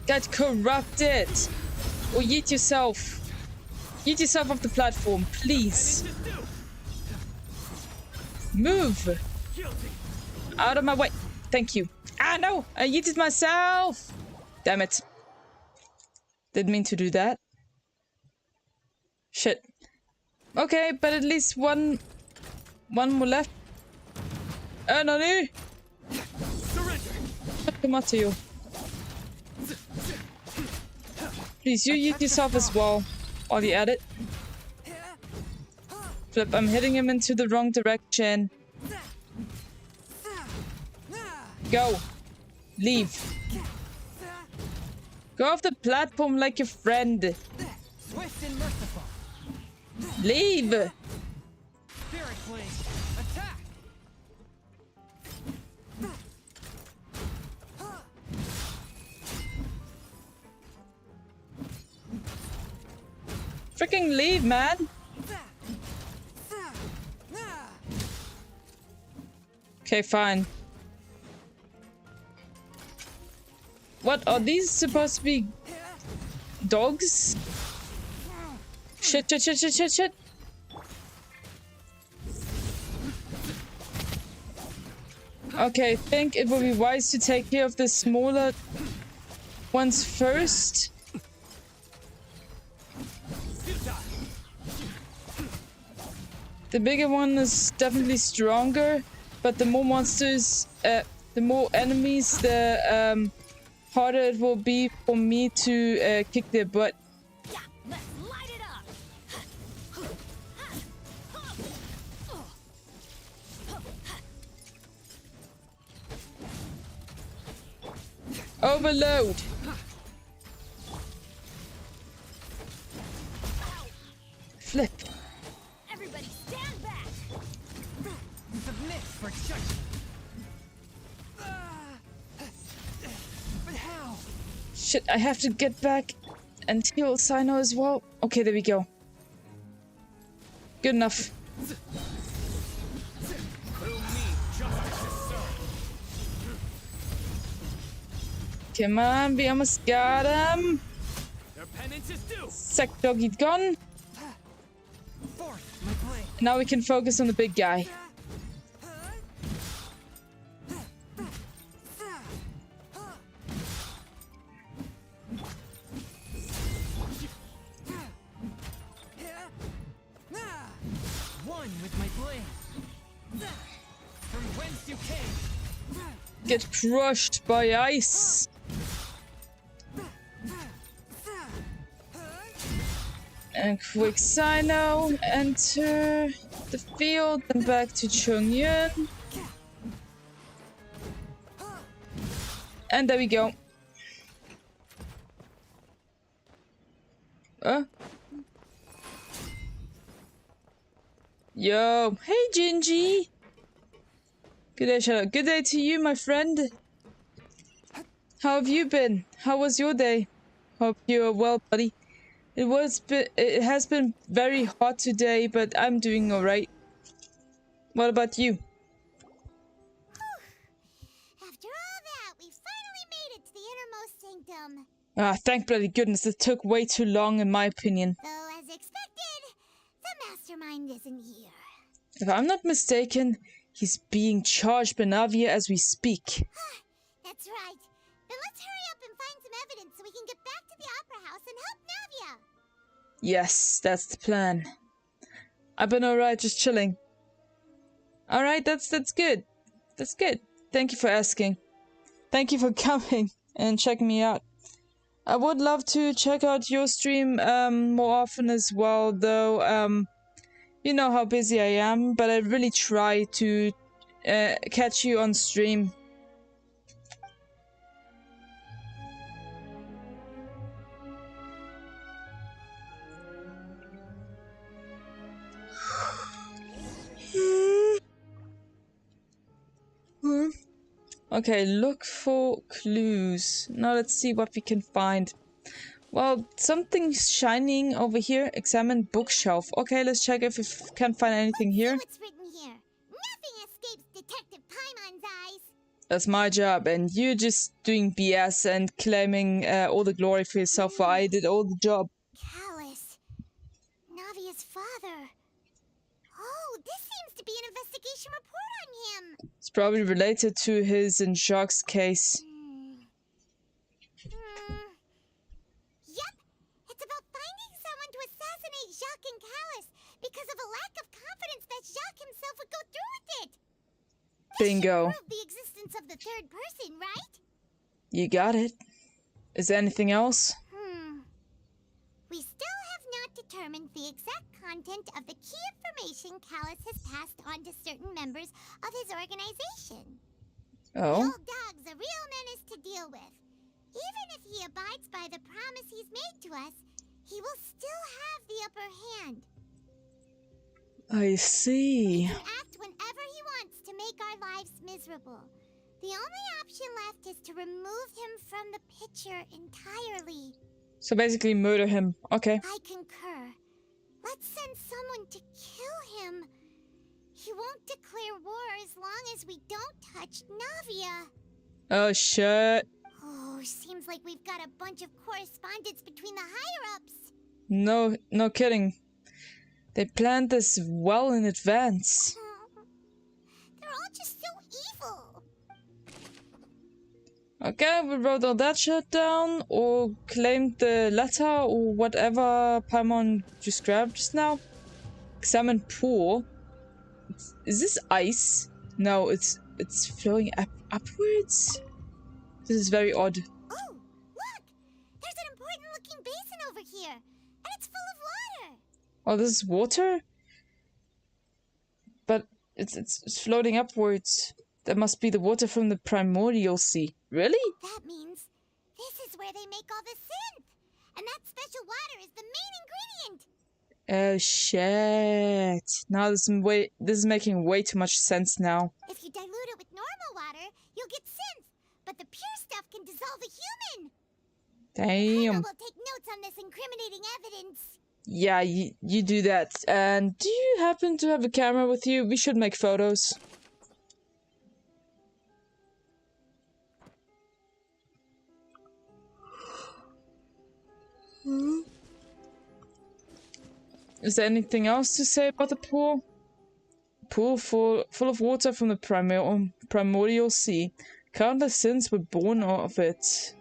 Get corrupted! Or yeet yourself. Yeet yourself off the platform, please. Move! Out of my way. Thank you. Ah, no! I yeeted myself! Damn it. Didn't mean to do that. Shit. Okay, but at least one more left. Nani? Come on to you. Please, you yeet yourself as well. While you at it. Flip, I'm hitting him into the wrong direction. Go. Leave. Go off the platform like your friend. Swift and merciful. Leave. Spirit Flame. Attack. Freaking leave, man. Okay, fine. What are these supposed to be? Dogs? Shit. Okay, I think it would be wise to take care of the smaller ones first. The bigger one is definitely stronger, but the more monsters, the more enemies, the harder it will be for me to kick their butt. Yeah, let's light it up. Overload. Flip. Everybody stand back. Submit for judgment. But how? Shit, I have to get back and heal Sino as well. Okay, there we go. Good enough. Come on, we almost got him. Their penance is due. Sack doggy gone. Now we can focus on the big guy. One with my blade. From whence you came. Get crushed by ice. And quick Sino, enter the field, then back to Chongyun. And there we go. Yo, hey Gingy. Good day, Shadow. Good day to you, my friend. How have you been? How was your day? Hope you are well, buddy. It has been very hot today, but I'm doing alright. What about you? After all that, we finally made it to the innermost sanctum. Ah, thank bloody goodness, it took way too long in my opinion. Though, as expected, the mastermind isn't here. If I'm not mistaken, he's being charged by Navia as we speak. That's right. Then let's hurry up and find some evidence so we can get back to the Opera House and help Navia. Yes, that's the plan. I've been alright, just chilling. Alright, that's good. That's good. Thank you for asking. Thank you for coming and checking me out. I would love to check out your stream more often as well, though you know how busy I am, but I really try to catch you on stream. Okay, look for clues. Now let's see what we can find. Well, something's shining over here. Examine bookshelf. Okay, let's check if we can find anything here. What's written here? Nothing escapes Detective Paimon's eyes. That's my job, and you're just doing BS and claiming all the glory for yourself, while I did all the job. Callus. Navia's father. Oh, this seems to be an investigation report on him. It's probably related to his and Jacques' case. Yep, it's about finding someone to assassinate Jacques and Callus because of a lack of confidence that Jacques himself would go through with it. Bingo. This should prove the existence of the third person, right? You got it. Is there anything else? We still have not determined the exact content of the key information Callus has passed on to certain members of his organization. Oh? The old dog's a real menace to deal with. Even if he abides by the promise he's made to us, he will still have the upper hand. I see. He can act whenever he wants to make our lives miserable. The only option left is to remove him from the picture entirely. So basically murder him. Okay. I concur. Let's send someone to kill him. He won't declare war as long as we don't touch Navia. Oh shit. Oh, seems like we've got a bunch of correspondence between the higher-ups. No kidding. They planned this well in advance. They're all just so evil. Okay, we wrote all that shit down, or claimed the letter, or whatever Paimon just grabbed just now. Examine pool. Is this ice? No, it's flowing upwards. This is very odd. Oh, look! There's an important-looking basin over here, and it's full of water. Oh, this is water? But it's floating upwards. That must be the water from the primordial sea. Really? That means this is where they make all the synth, and that special water is the main ingredient. Oh shit! Now this is making way too much sense now. If you dilute it with normal water, you'll get synth, but the pure stuff can dissolve a human. Damn. We'll take notes on this incriminating evidence. Yeah, you do that. And do you happen to have a camera with you? We should make photos. Is there anything else to say about the pool? Pool full of water from the primordial sea. Countless sins were born of it.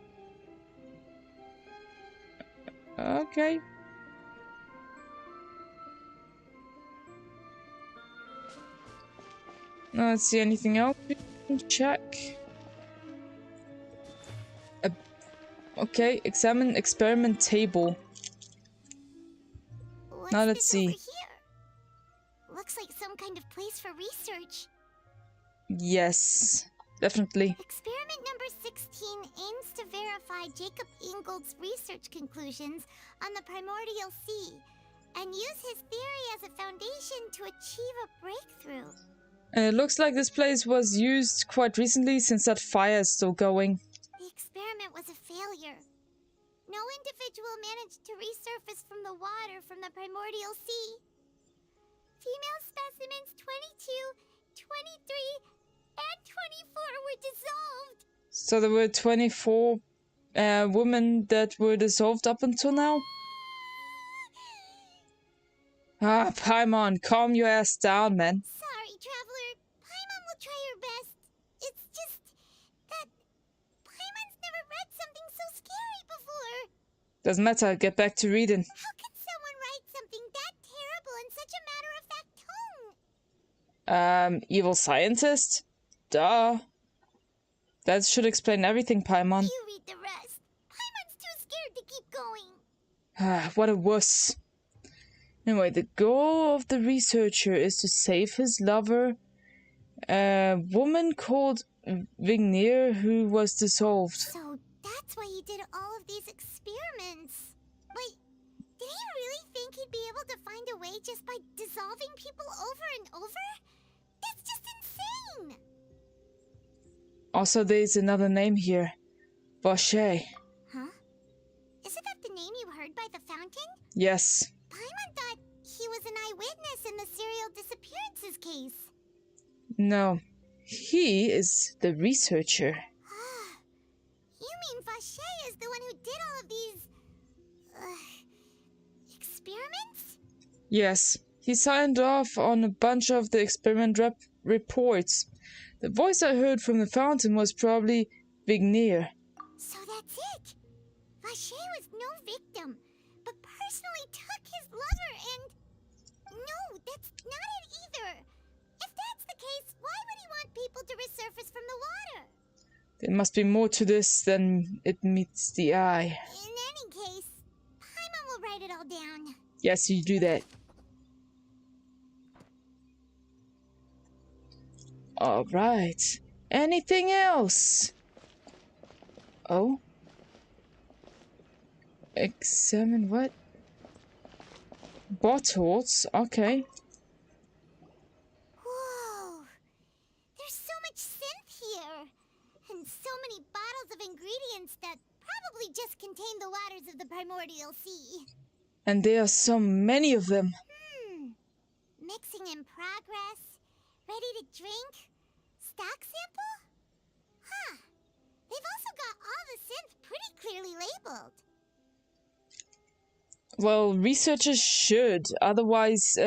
Okay. No, let's see anything else we can check. Okay, examine experiment table. What's Now let's this see. over here? Looks like some kind of place for research. Yes, definitely. Experiment number 16 aims to verify Jacob Ingold's research conclusions on the primordial sea and use his theory as a foundation to achieve a breakthrough. And it looks like this place was used quite recently since that fire is still going. The experiment was a failure. No individual managed to resurface from the water from the primordial sea. Female specimens 22, 23, and 24 were dissolved. So there were 24 women that were dissolved up until now? Ah, Paimon, calm your ass down, man. Sorry, Traveler. Paimon will try her best. It's just that Paimon's never read something so scary before. Doesn't matter, get back to reading. How could someone write something that terrible in such a matter-of-fact tone? Evil scientist? Duh. That should explain everything, Paimon. You read the rest. Paimon's too scared to keep going. Ah, what a wuss. Anyway, the goal of the researcher is to save his lover, a woman called Vigneer, who was dissolved. So that's why he did all of these experiments. Wait, did he really think he'd be able to find a way just by dissolving people over and over? That's just insane! Also, there's another name here. Vache. Huh? Isn't that the name you heard by the fountain? Yes. Paimon thought he was an eyewitness in the serial disappearances case. No. He is the researcher. You mean Vache is the one who did all of these... experiments? Yes. He signed off on a bunch of the experiment reports. The voice I heard from the fountain was probably Vigneer. So that's it! Vache was no victim, but personally took his lover and... No, that's not it either! If that's the case, why would he want people to resurface from the water? There must be more to this than it meets the eye. In any case, Paimon will write it all down. Yes, you do that. Alright. Anything else? Oh? Examine what? Bottles? Okay. Whoa! There's so much synth here! And so many bottles of ingredients that probably just contain the waters of the primordial sea. And there are so many of them. Mixing in progress. Ready to drink? Stock sample? Huh. They've also got all the synth pretty clearly labeled. Well, researchers should. Otherwise,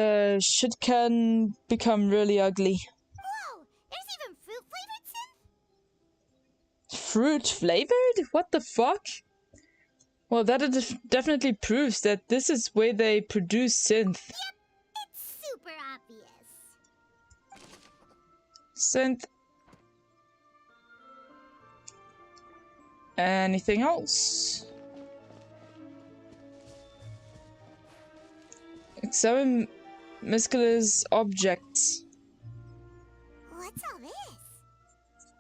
shit can become really ugly. Whoa! There's even fruit-flavored synth? Fruit-flavored? What the fuck? Well, that definitely proves that this is where they produce synth. Yep, it's super obvious. Synth. Anything else? Examine Miskela's objects. What's all this?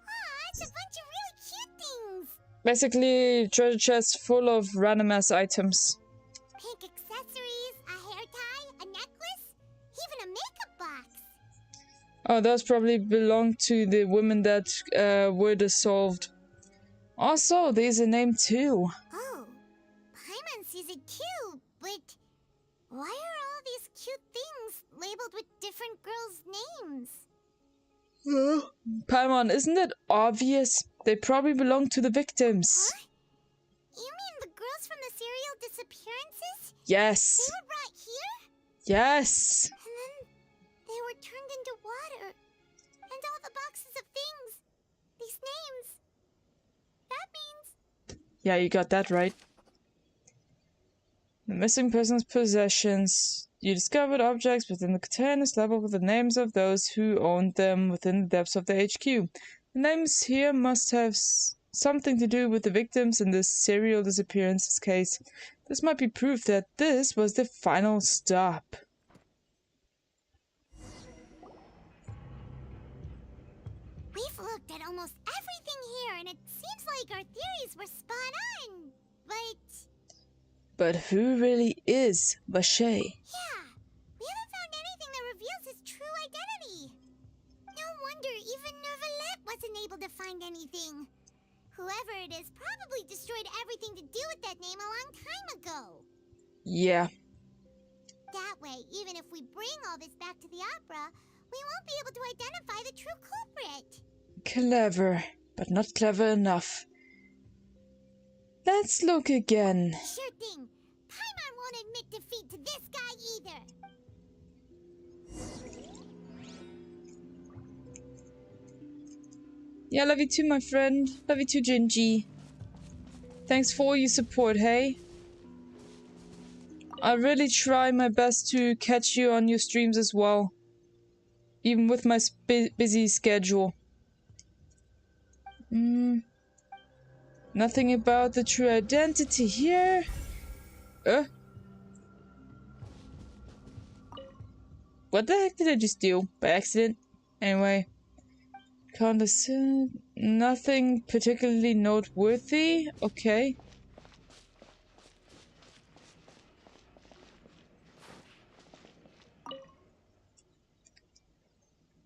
Aw, it's a bunch of really cute things. Basically, treasure chest full of random ass items. Pink accessories, a hair tie, a necklace, even a makeup box. Oh, those probably belong to the women that were dissolved. Also, there's a name too. Oh, Paimon sees it too, but why are all these cute things labeled with different girls' names? Paimon, isn't it obvious? They probably belong to the victims. Huh? You mean the girls from the serial disappearances? Yes. They were brought here? Yes! And then they were turned into water. And all the boxes of things. These names. That means... Yeah, you got that right. The missing person's possessions. You discovered objects within the containers level with the names of those who owned them within the depths of the HQ. The names here must have something to do with the victims in this serial disappearances case. This might be proof that this was the final stop. We've looked at almost everything here, and it seems like our theories were spot on. But who really is Vache? Yeah, we haven't found anything that reveals his true identity. No wonder even Neuvillette wasn't able to find anything. Whoever it is probably destroyed everything to do with that name a long time ago. Yeah. That way, even if we bring all this back to the opera, we won't be able to identify the true culprit. Clever, but not clever enough. Let's look again. Sure thing. Paimon won't admit defeat to this guy either. Yeah, love you too, my friend. Love you too, Jinji. Thanks for all your support, hey? I really try my best to catch you on your streams as well. Even with my busy schedule. Nothing about the true identity here. What the heck did I just do? By accident? Anyway. Condescend. Nothing particularly noteworthy. Okay.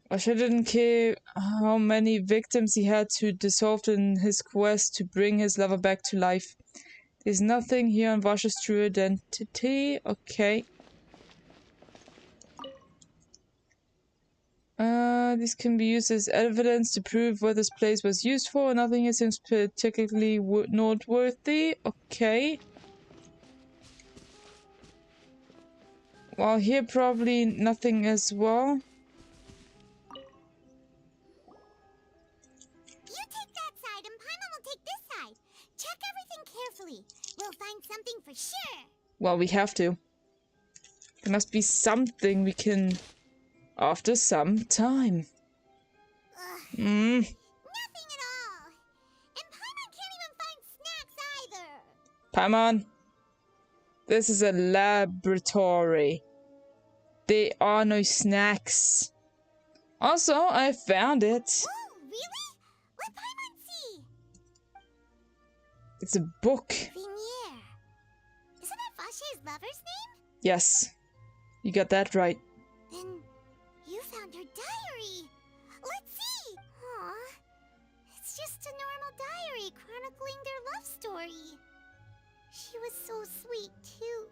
Vasha didn't care how many victims he had to dissolve in his quest to bring his lover back to life. There's nothing here on Vasha's true identity. Okay. This can be used as evidence to prove what this place was used for. Nothing here seems particularly noteworthy. Okay. Well, here probably nothing as well. You take that side and Paimon will take this side. Check everything carefully. We'll find something for sure. Well, we have to. There must be something we can... After some time. Nothing at all. And Paimon can't even find snacks either. Paimon. This is a laboratory. There are no snacks. Also, I found it. Oh, really? Let Paimon see. It's a book. Vinier. Isn't that Vache's lover's name? Yes. You got that right. Then you found her diary. Let's see. Aw. It's just a normal diary chronicling their love story. She was so sweet, too.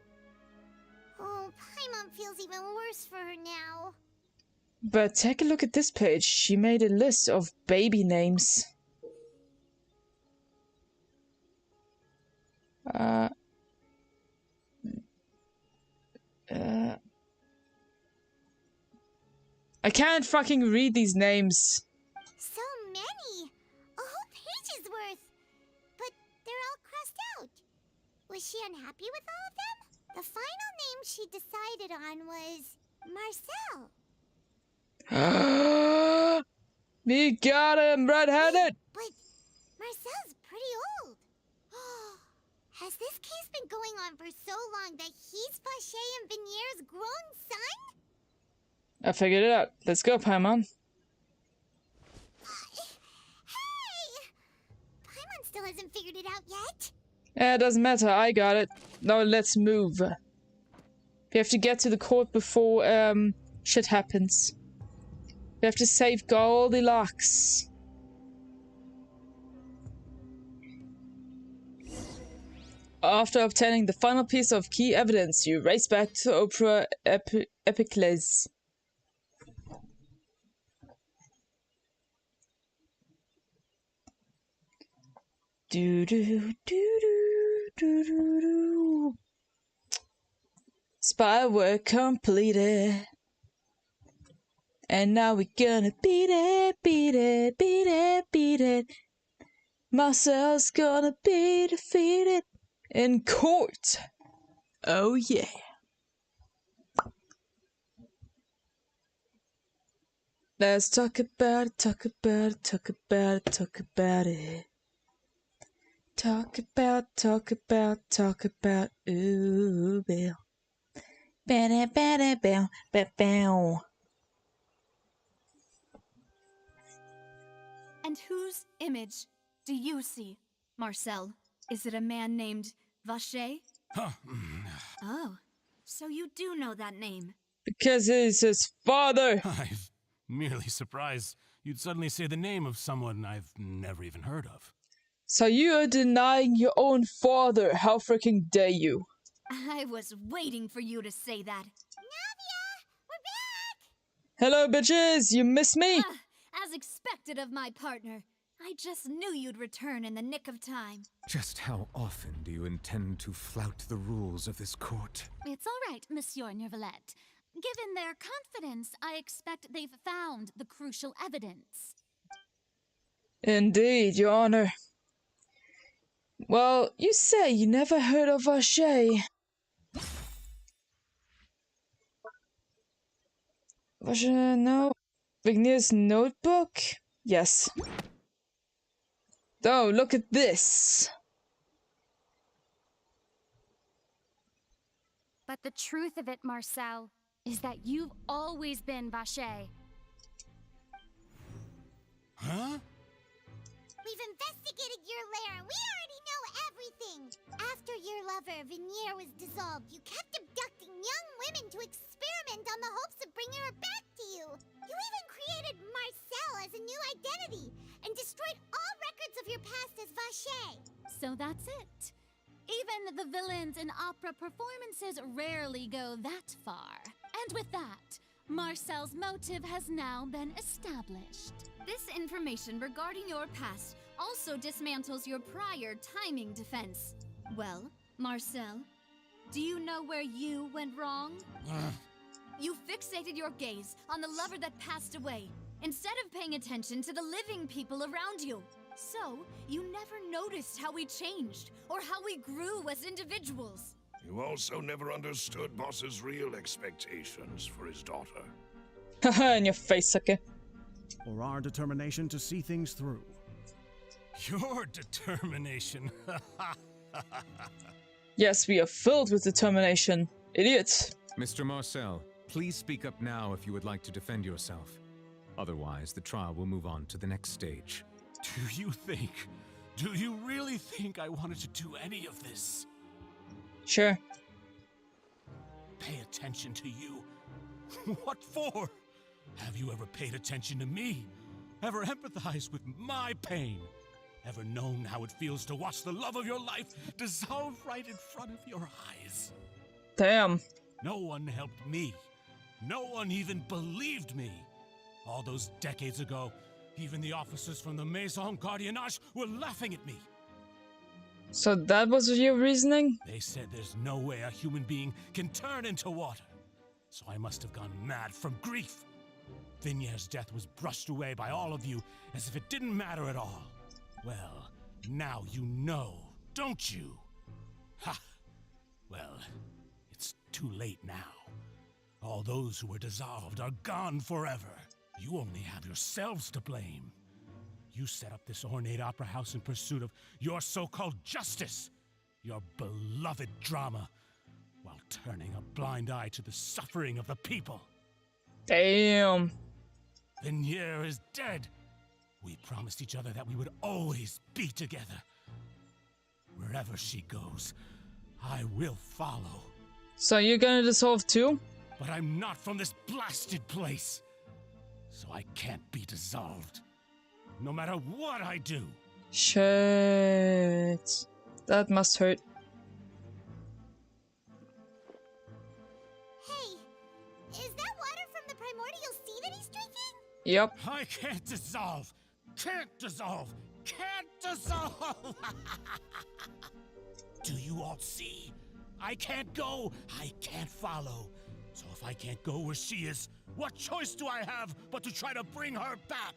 Oh, Paimon feels even worse for her now. But take a look at this page. She made a list of baby names. I can't fucking read these names. So many! A whole page's worth! But they're all crossed out. Was she unhappy with all of them? The final name she decided on was Marcel. We got him red-handed! But Marcel's pretty old. Has this case been going on for so long that he's Vache and Vinier's grown son? I figured it out. Let's go, Paimon. Hey! Paimon still hasn't figured it out yet. It doesn't matter. I got it. Now let's move. We have to get to the court before shit happens. We have to save Goldilocks. After obtaining the final piece of key evidence, you race back to Opera Epicles. Spy work completed. And now we're gonna beat it, beat it, beat it, beat it. Marcel's gonna be defeated in court. Oh yeah. Let's talk about it, talk about it, talk about it, talk about it. Talk about, ooh, Bill. Bow. And whose image do you see, Marcel? Is it a man named Vacher? Oh, so you do know that name. Because he's his father. I'm merely surprised you'd suddenly say the name of someone I've never even heard of. So you are denying your own father. How freaking dare you? I was waiting for you to say that. Navia! We're back! Hello, bitches! You miss me? As expected of my partner. I just knew you'd return in the nick of time. Just how often do you intend to flout the rules of this court? It's all right, Monsieur Neuvillette. Given their confidence, I expect they've found the crucial evidence. Indeed, Your Honor. Well, you say you never heard of Vacher. Vacher, no. Vignier's notebook? Yes. Oh, look at this. But the truth of it, Marcel, is that you've always been Vacher. Huh? We've investigated your lair, and we already know everything! After your lover, Vignier, was dissolved, you kept abducting young women to experiment on the hopes of bringing her back to you! You even created Marcel as a new identity, and destroyed all records of your past as Vacher! So that's it. Even the villains in opera performances rarely go that far. And with that, Marcel's motive has now been established. This information regarding your past also dismantles your prior timing defense. Well, Marcel, do you know where you went wrong? You fixated your gaze on the lover that passed away, instead of paying attention to the living people around you. So, you never noticed how we changed, or how we grew as individuals. You also never understood Boss's real expectations for his daughter. Haha, in your face, sucker. Or our determination to see things through. Your determination. Yes, we are filled with determination. Idiots. Mr. Marcel, please speak up now if you would like to defend yourself. Otherwise, the trial will move on to the next stage. Do you really think I wanted to do any of this? Sure. Pay attention to you? What for? Have you ever paid attention to me? Ever empathized with my pain? Ever known how it feels to watch the love of your life dissolve right in front of your eyes? Damn. No one helped me. No one even believed me. All those decades ago, even the officers from the Maison Gardiennage were laughing at me. So that was your reasoning? They said there's no way a human being can turn into water. So I must have gone mad from grief. Vignier's death was brushed away by all of you as if it didn't matter at all. Well, now you know, don't you? Ha! Well, it's too late now. All those who were dissolved are gone forever. You only have yourselves to blame. You set up this ornate opera house in pursuit of your so-called justice, your beloved drama, while turning a blind eye to the suffering of the people. Damn. Vignier is dead. We promised each other that we would always be together. Wherever she goes, I will follow. So you're gonna dissolve too? But I'm not from this blasted place, so I can't be dissolved. No matter what I do. Shit. That must hurt. Hey, is that water from the primordial sea that he's drinking? Yep. I can't dissolve. Can't dissolve. Can't dissolve. Do you all see? I can't go. I can't follow. So if I can't go where she is, what choice do I have but to try to bring her back?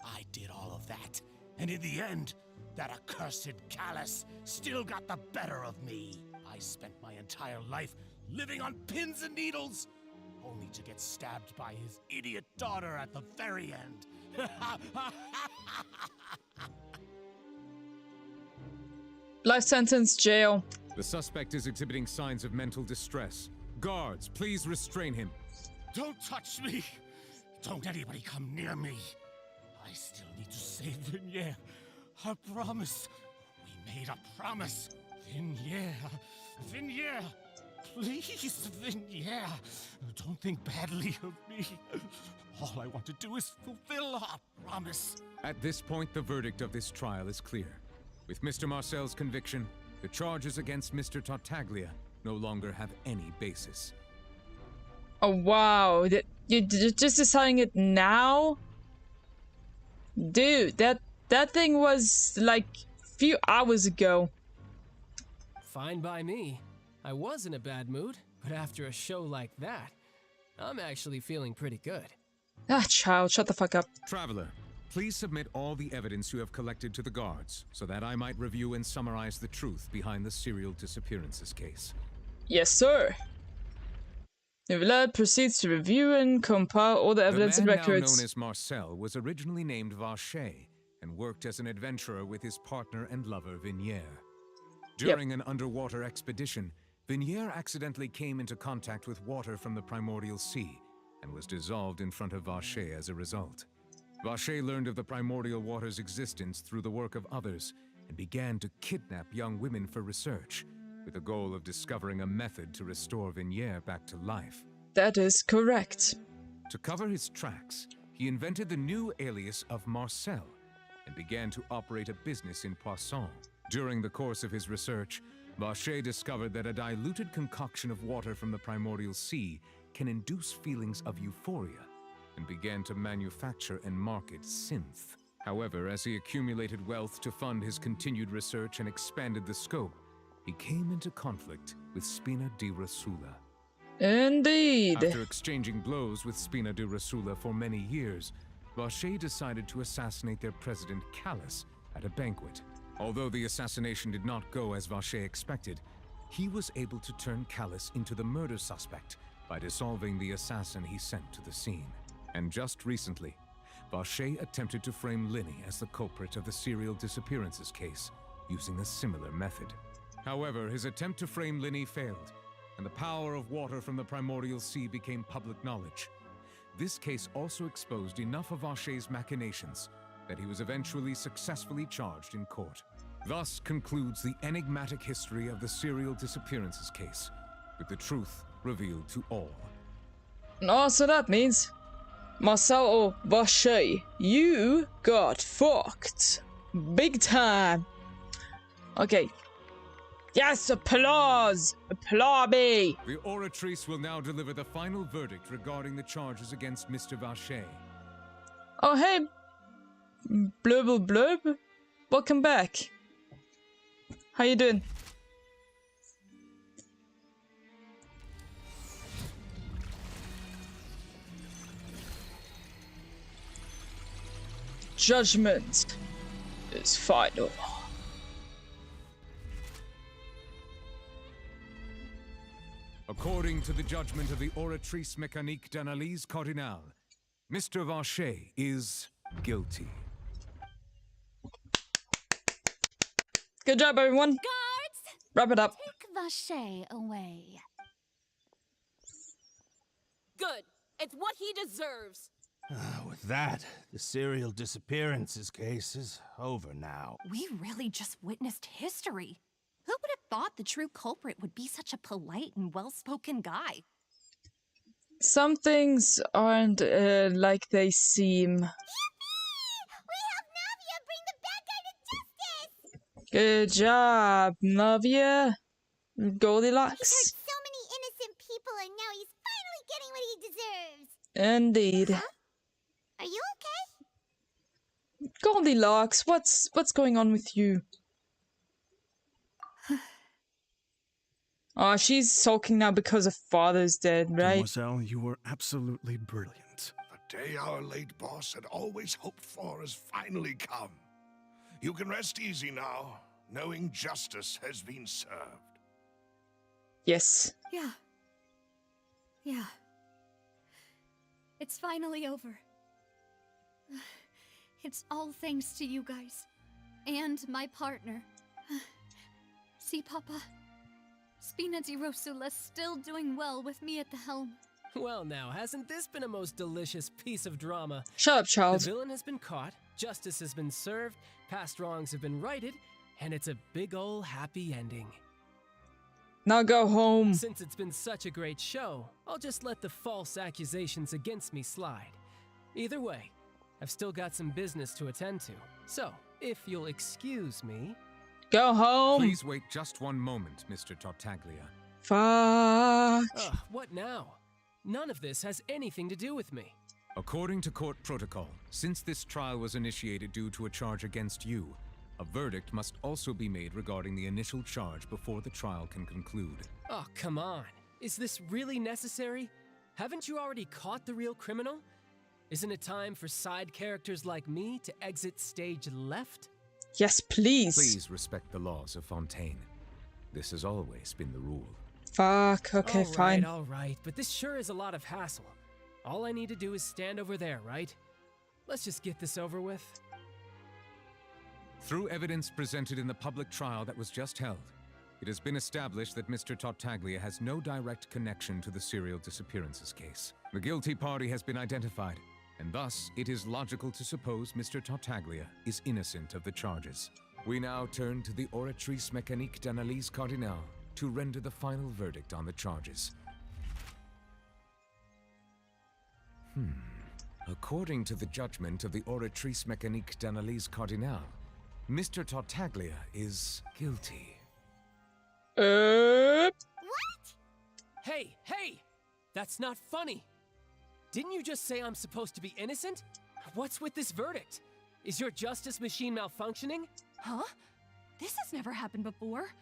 I did all of that, and in the end, that accursed Callus still got the better of me. I spent my entire life living on pins and needles, only to get stabbed by his idiot daughter at the very end. Life sentence, jail. The suspect is exhibiting signs of mental distress. Guards, please restrain him. Don't touch me! Don't anybody come near me! I still need to save Vignier. Our promise. We made a promise. Vignier. Vignier. Please, Vignier. Don't think badly of me. All I want to do is fulfill our promise. At this point, the verdict of this trial is clear. With Mr. Marcel's conviction, the charges against Mr. Tartaglia no longer have any basis. Oh wow, you're just deciding it now? Dude, that thing was like a few hours ago. Fine by me. I was in a bad mood, but after a show like that, I'm actually feeling pretty good. Ah, child, shut the fuck up. Traveler, please submit all the evidence you have collected to the guards, so that I might review and summarize the truth behind the serial disappearances case. Yes, sir. Nivelad proceeds to review and compile all the evidence and records. The man now known as Marcel was originally named Vacher and worked as an adventurer with his partner and lover Vignier. During an underwater expedition, Vignier accidentally came into contact with water from the primordial sea and was dissolved in front of Vacher as a result. Vacher learned of the primordial water's existence through the work of others and began to kidnap young women for research, with the goal of discovering a method to restore Vignier back to life. That is correct. To cover his tracks, he invented the new alias of Marcel and began to operate a business in Poisson. During the course of his research, Vacher discovered that a diluted concoction of water from the primordial sea can induce feelings of euphoria, and began to manufacture and market synth. However, as he accumulated wealth to fund his continued research and expanded the scope, he came into conflict with Spina di Rosula. Indeed. After exchanging blows with Spina di Rosula for many years, Vacher decided to assassinate their president Callus at a banquet. Although the assassination did not go as Vacher expected, he was able to turn Callus into the murder suspect by dissolving the assassin he sent to the scene. And just recently, Vacher attempted to frame Linny as the culprit of the serial disappearances case, using a similar method. However, his attempt to frame Linny failed, and the power of water from the primordial sea became public knowledge. This case also exposed enough of Vacher's machinations that he was eventually successfully charged in court. Thus concludes the enigmatic history of the serial disappearances case, with the truth revealed to all. Oh, so that means, Marcel or Vacher, you got fucked. Big time. Okay. Yes, applause! Applaud me! The oratrice will now deliver the final verdict regarding the charges against Mr. Vacher. Oh, hey, blurble blurb. Welcome back. How you doing? Judgment is final. According to the judgment of the Oratrice Mécanique d'Analyse Cardinale, Mr. Vacher is guilty. Good job, everyone. Guards! Wrap it up. Take Vacher away. Good. It's what he deserves. With that, the serial disappearances case is over now. We really just witnessed history. Who would have thought the true culprit would be such a polite and well-spoken guy? Some things aren't like they seem. Good job, Navia. Goldilocks. He's hurt so many innocent people, and now he's finally getting what he deserves. Indeed. Huh? Are you okay? Goldilocks, what's going on with you? Oh, she's sulking now because her father's dead, right? Demoiselle, you were absolutely brilliant. The day our late boss had always hoped for has finally come. You can rest easy now, knowing justice has been served. Yes. Yeah. Yeah. It's finally over. It's all thanks to you guys. And my partner. See, Papa? Spina di Rosula's still doing well with me at the helm. Well now, hasn't this been a most delicious piece of drama? Shut up, child. The villain has been caught, justice has been served, past wrongs have been righted, and it's a big ol' happy ending. Now go home. Since it's been such a great show, I'll just let the false accusations against me slide. Either way, I've still got some business to attend to. So, if you'll excuse me... Go home! Please wait just one moment, Mr. Tartaglia. Fuck. Ugh, what now? None of this has anything to do with me. According to court protocol, since this trial was initiated due to a charge against you, a verdict must also be made regarding the initial charge before the trial can conclude. Oh, come on. Is this really necessary? Haven't you already caught the real criminal? Isn't it time for side characters like me to exit stage left? Yes, please. Please respect the laws of Fontaine. This has always been the rule. Fuck, okay, fine. All right, but this sure is a lot of hassle. All I need to do is stand over there, right? Let's just get this over with. Through evidence presented in the public trial that was just held, it has been established that Mr. Tartaglia has no direct connection to the serial disappearances case. The guilty party has been identified, and thus it is logical to suppose Mr. Tartaglia is innocent of the charges. We now turn to the Oratrice Mécanique d'Analyse Cardinale to render the final verdict on the charges. According to the judgment of the Oratrice Mécanique d'Analyse Cardinale, Mr. Tartaglia is guilty. What? Hey! That's not funny! Didn't you just say I'm supposed to be innocent? What's with this verdict? Is your justice machine malfunctioning? Huh? This has never happened before.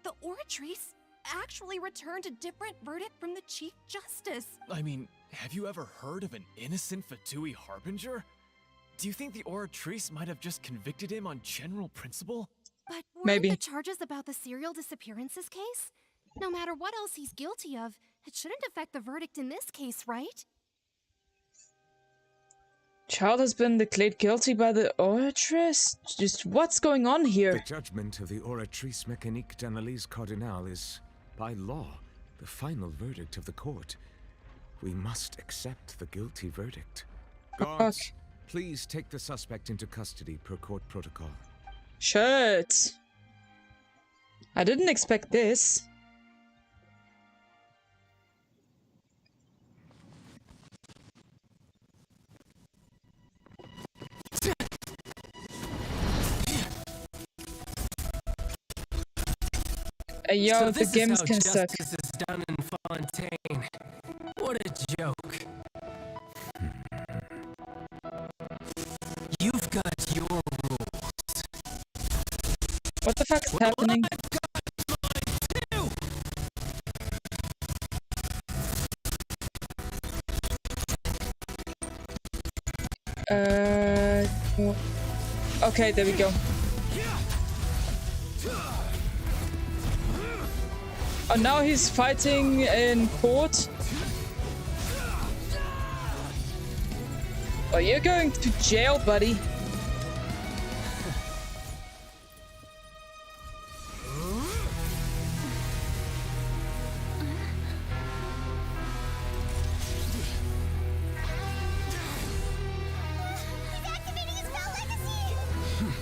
The Oratrice actually returned a different verdict from the Chief Justice. I mean, have you ever heard of an innocent Fatui Harbinger? Do you think the Oratrice might have just convicted him on general principle? But weren't Maybe. the charges about the serial disappearances case? No matter what else he's guilty of, it shouldn't affect the verdict in this case, right? Child has been declared guilty by the Oratrice? Just what's going on here? The judgment of the Oratrice Mécanique d'Analyse Cardinale is, by law, the final verdict of the court. We must accept the guilty verdict. Guards, please take the suspect into custody per court protocol. Shit. I didn't expect this. Yo, So the this game's is how kinda suck. justice is done in Fontaine. What a joke. You've got your rules. What the fuck's happening? Okay, there we go. Oh, now he's fighting in court. Oh, you're going to jail, buddy.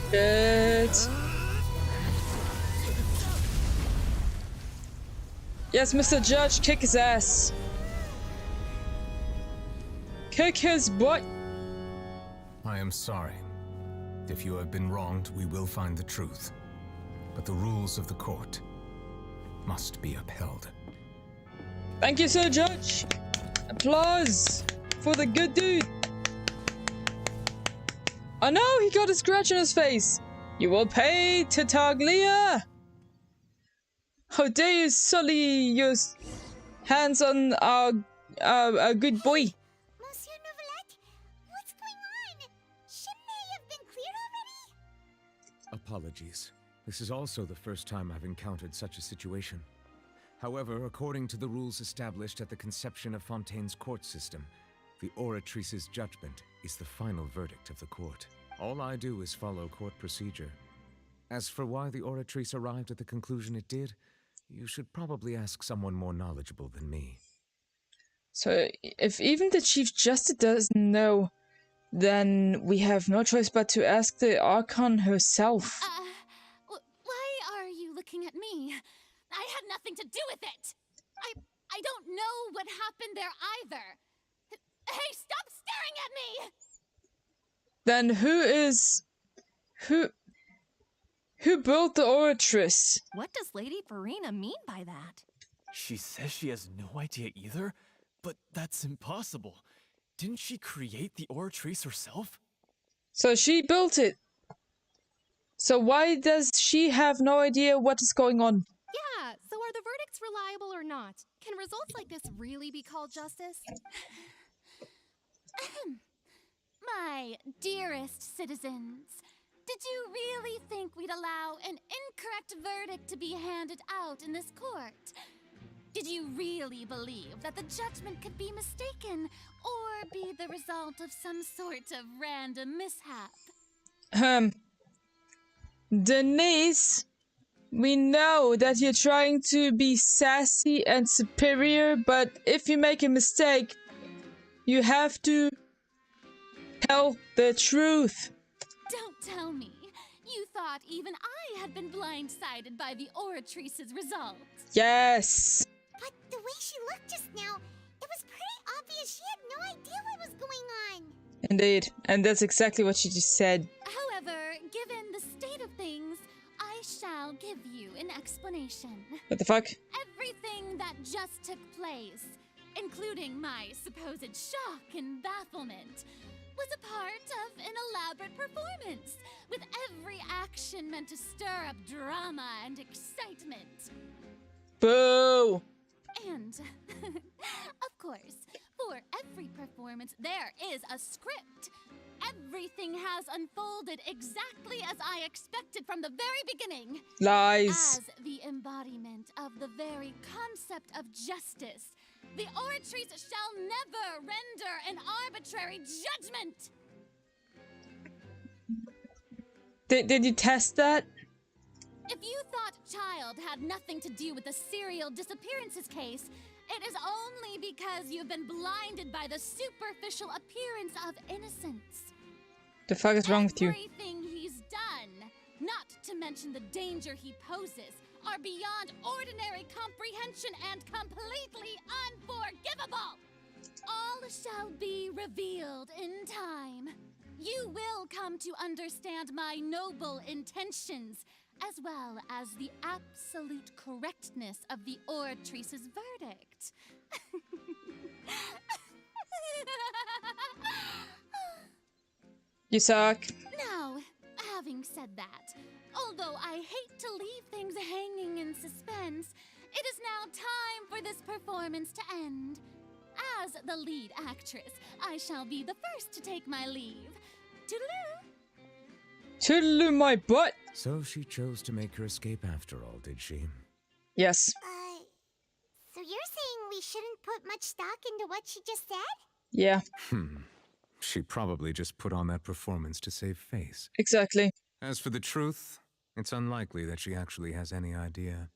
Good. Yes, Mr. Judge, kick his ass. Kick his butt. I am sorry. If you have been wronged, we will find the truth. But the rules of the court must be upheld. Thank you, Sir Judge. Applause for the good dude. Oh no, he got a scratch on his face. You will pay, Tartaglia. How dare you sully your hands on our good boy? Monsieur Novelette, what's going on? Shouldn't they have been cleared already? Apologies. This is also the first time I've encountered such a situation. However, according to the rules established at the conception of Fontaine's court system, the Oratrice's judgment is the final verdict of the court. All I do is follow court procedure. As for why the Oratrice arrived at the conclusion it did, you should probably ask someone more knowledgeable than me. So, if even the Chief Justice doesn't know, then we have no choice but to ask the Archon herself. Why are you looking at me? I had nothing to do with it! I don't know what happened there either! Hey, stop staring at me! Then who built the Oratrice? What does Lady Farina mean by that? She says she has no idea either, but that's impossible. Didn't she create the Oratrice herself? So she built it. So why does she have no idea what is going on? Yeah, so are the verdicts reliable or not? Can results like this really be called justice? My dearest citizens, did you really think we'd allow an incorrect verdict to be handed out in this court? Did you really believe that the judgment could be mistaken or be the result of some sort of random mishap? Denise, we know that you're trying to be sassy and superior, but if you make a mistake, you have to tell the truth. Don't tell me. You thought even I had been blindsided by the Oratrice's results. Yes. But the way she looked just now, it was pretty obvious she had no idea what was going on. Indeed, and that's exactly what she just said. However, given the state of things, I shall give you an explanation. What the fuck? Everything that just took place, including my supposed shock and bafflement, was a part of an elaborate performance, with every action meant to stir up drama and excitement. Boo! And, of course, for every performance, there is a script. Everything has unfolded exactly as I expected from the very beginning. Lies. As the embodiment of the very concept of justice, the Oratrice shall never render an arbitrary judgment! Did you test that? If you thought Childe had nothing to do with the serial disappearances case, it is only because you've been blinded by the superficial appearance of innocence. The fuck is wrong with you? Everything he's done, not to mention the danger he poses, are beyond ordinary comprehension and completely unforgivable. All shall be revealed in time. You will come to understand my noble intentions, as well as the absolute correctness of the Oratrice's verdict. You suck. Now, having said that, although I hate to leave things hanging in suspense, it is now time for this performance to end. As the lead actress, I shall be the first to take my leave. Toodaloo! Toodaloo my butt! So she chose to make her escape after all, did she? Yes. So you're saying we shouldn't put much stock into what she just said? Yeah. She probably just put on that performance to save face. Exactly. As for the truth, it's unlikely that she actually has any idea.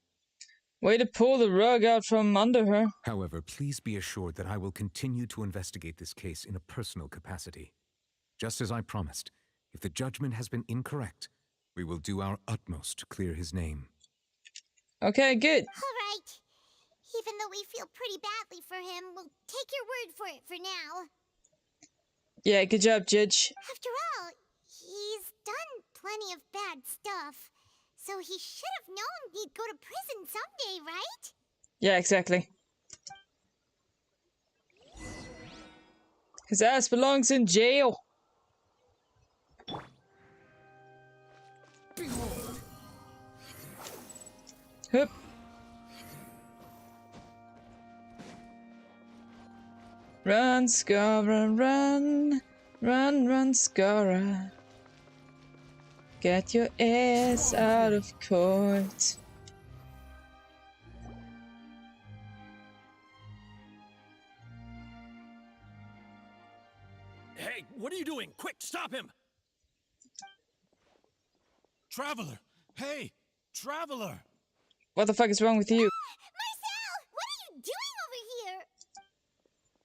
Way to pull the rug out from under her. However, please be assured that I will continue to investigate this case in a personal capacity. Just as I promised, if the judgment has been incorrect, we will do our utmost to clear his name. Okay, good. All right. Even though we feel pretty badly for him, we'll take your word for it for now. Yeah, good job, Judge. After all, he's done plenty of bad stuff, so he should have known he'd go to prison someday, right? Yeah, exactly. His ass belongs in jail. Behold. Hup. Run, Scara, run. Run, run, Scara. Get your ass out of court. Hey, what are you doing? Quick, stop him! Traveler! Hey! Traveler! What the fuck is wrong with you? Marcel! What are you doing over here?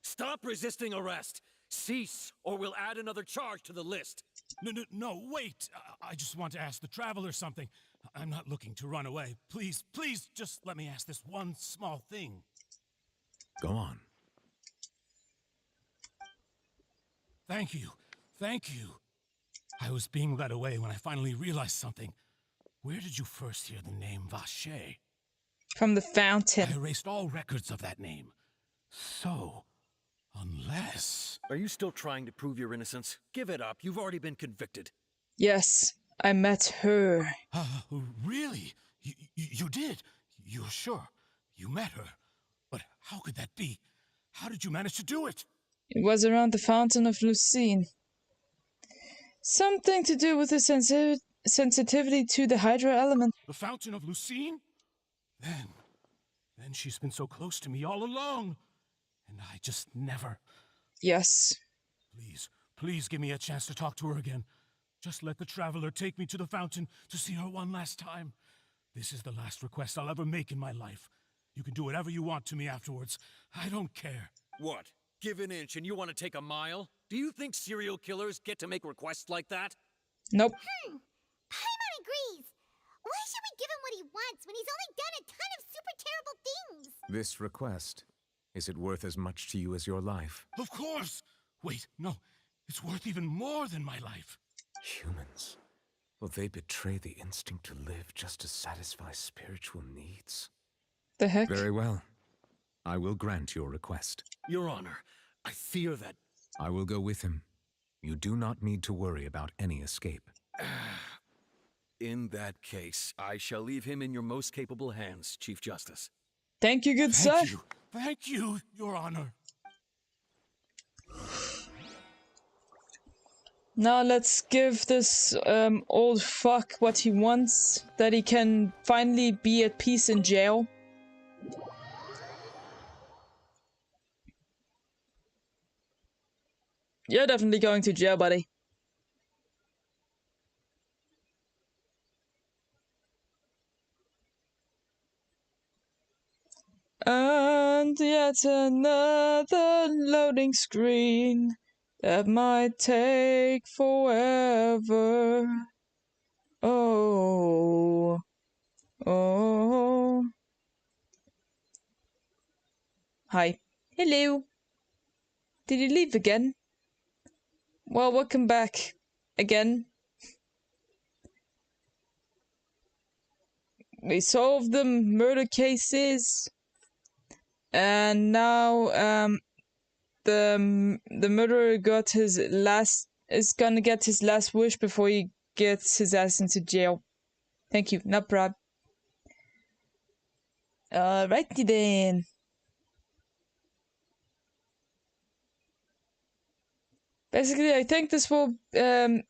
Stop resisting arrest! Cease, or we'll add another charge to the list. No, wait! I just want to ask the Traveler something. I'm not looking to run away. Please, just let me ask this one small thing. Go on. Thank you. I was being led away when I finally realized something. Where did you first hear the name Vache? From the fountain. I erased all records of that name. So, unless... Are you still trying to prove your innocence? Give it up. You've already been convicted. Yes, I met her. Really? You did? You're sure? You met her? But how could that be? How did you manage to do it? It was around the fountain of Lucine. Something to do with the sensitivity to the hydro element. The fountain of Lucine? Then she's been so close to me all along. And I just never... Yes. Please give me a chance to talk to her again. Just let the Traveler take me to the fountain to see her one last time. This is the last request I'll ever make in my life. You can do whatever you want to me afterwards. I don't care. What? Give an inch and you want to take a mile? Do you think serial killers get to make requests like that? Nope. Paimon agrees. Why should we give him what he wants when he's only done a ton of super terrible things? This request, is it worth as much to you as your life? Of course! Wait, no. It's worth even more than my life. Humans. Will they betray the instinct to live just to satisfy spiritual needs? The heck? Very well. I will grant your request. Your Honor, I fear that... I will go with him. You do not need to worry about any escape. In that case, I shall leave him in your most capable hands, Chief Justice. Thank you, good sir. Thank you, Your Honor. Now let's give this old fuck what he wants, that he can finally be at peace in jail. You're definitely going to jail, buddy. And yet another loading screen that might take forever. Oh. Hi. Hello. Did you leave again? Well, welcome back. Again. We solved the murder cases. And now, the murderer got his is gonna get his last wish before he gets his ass into jail. Thank you, no problem. Alrighty then. Basically, I think this will be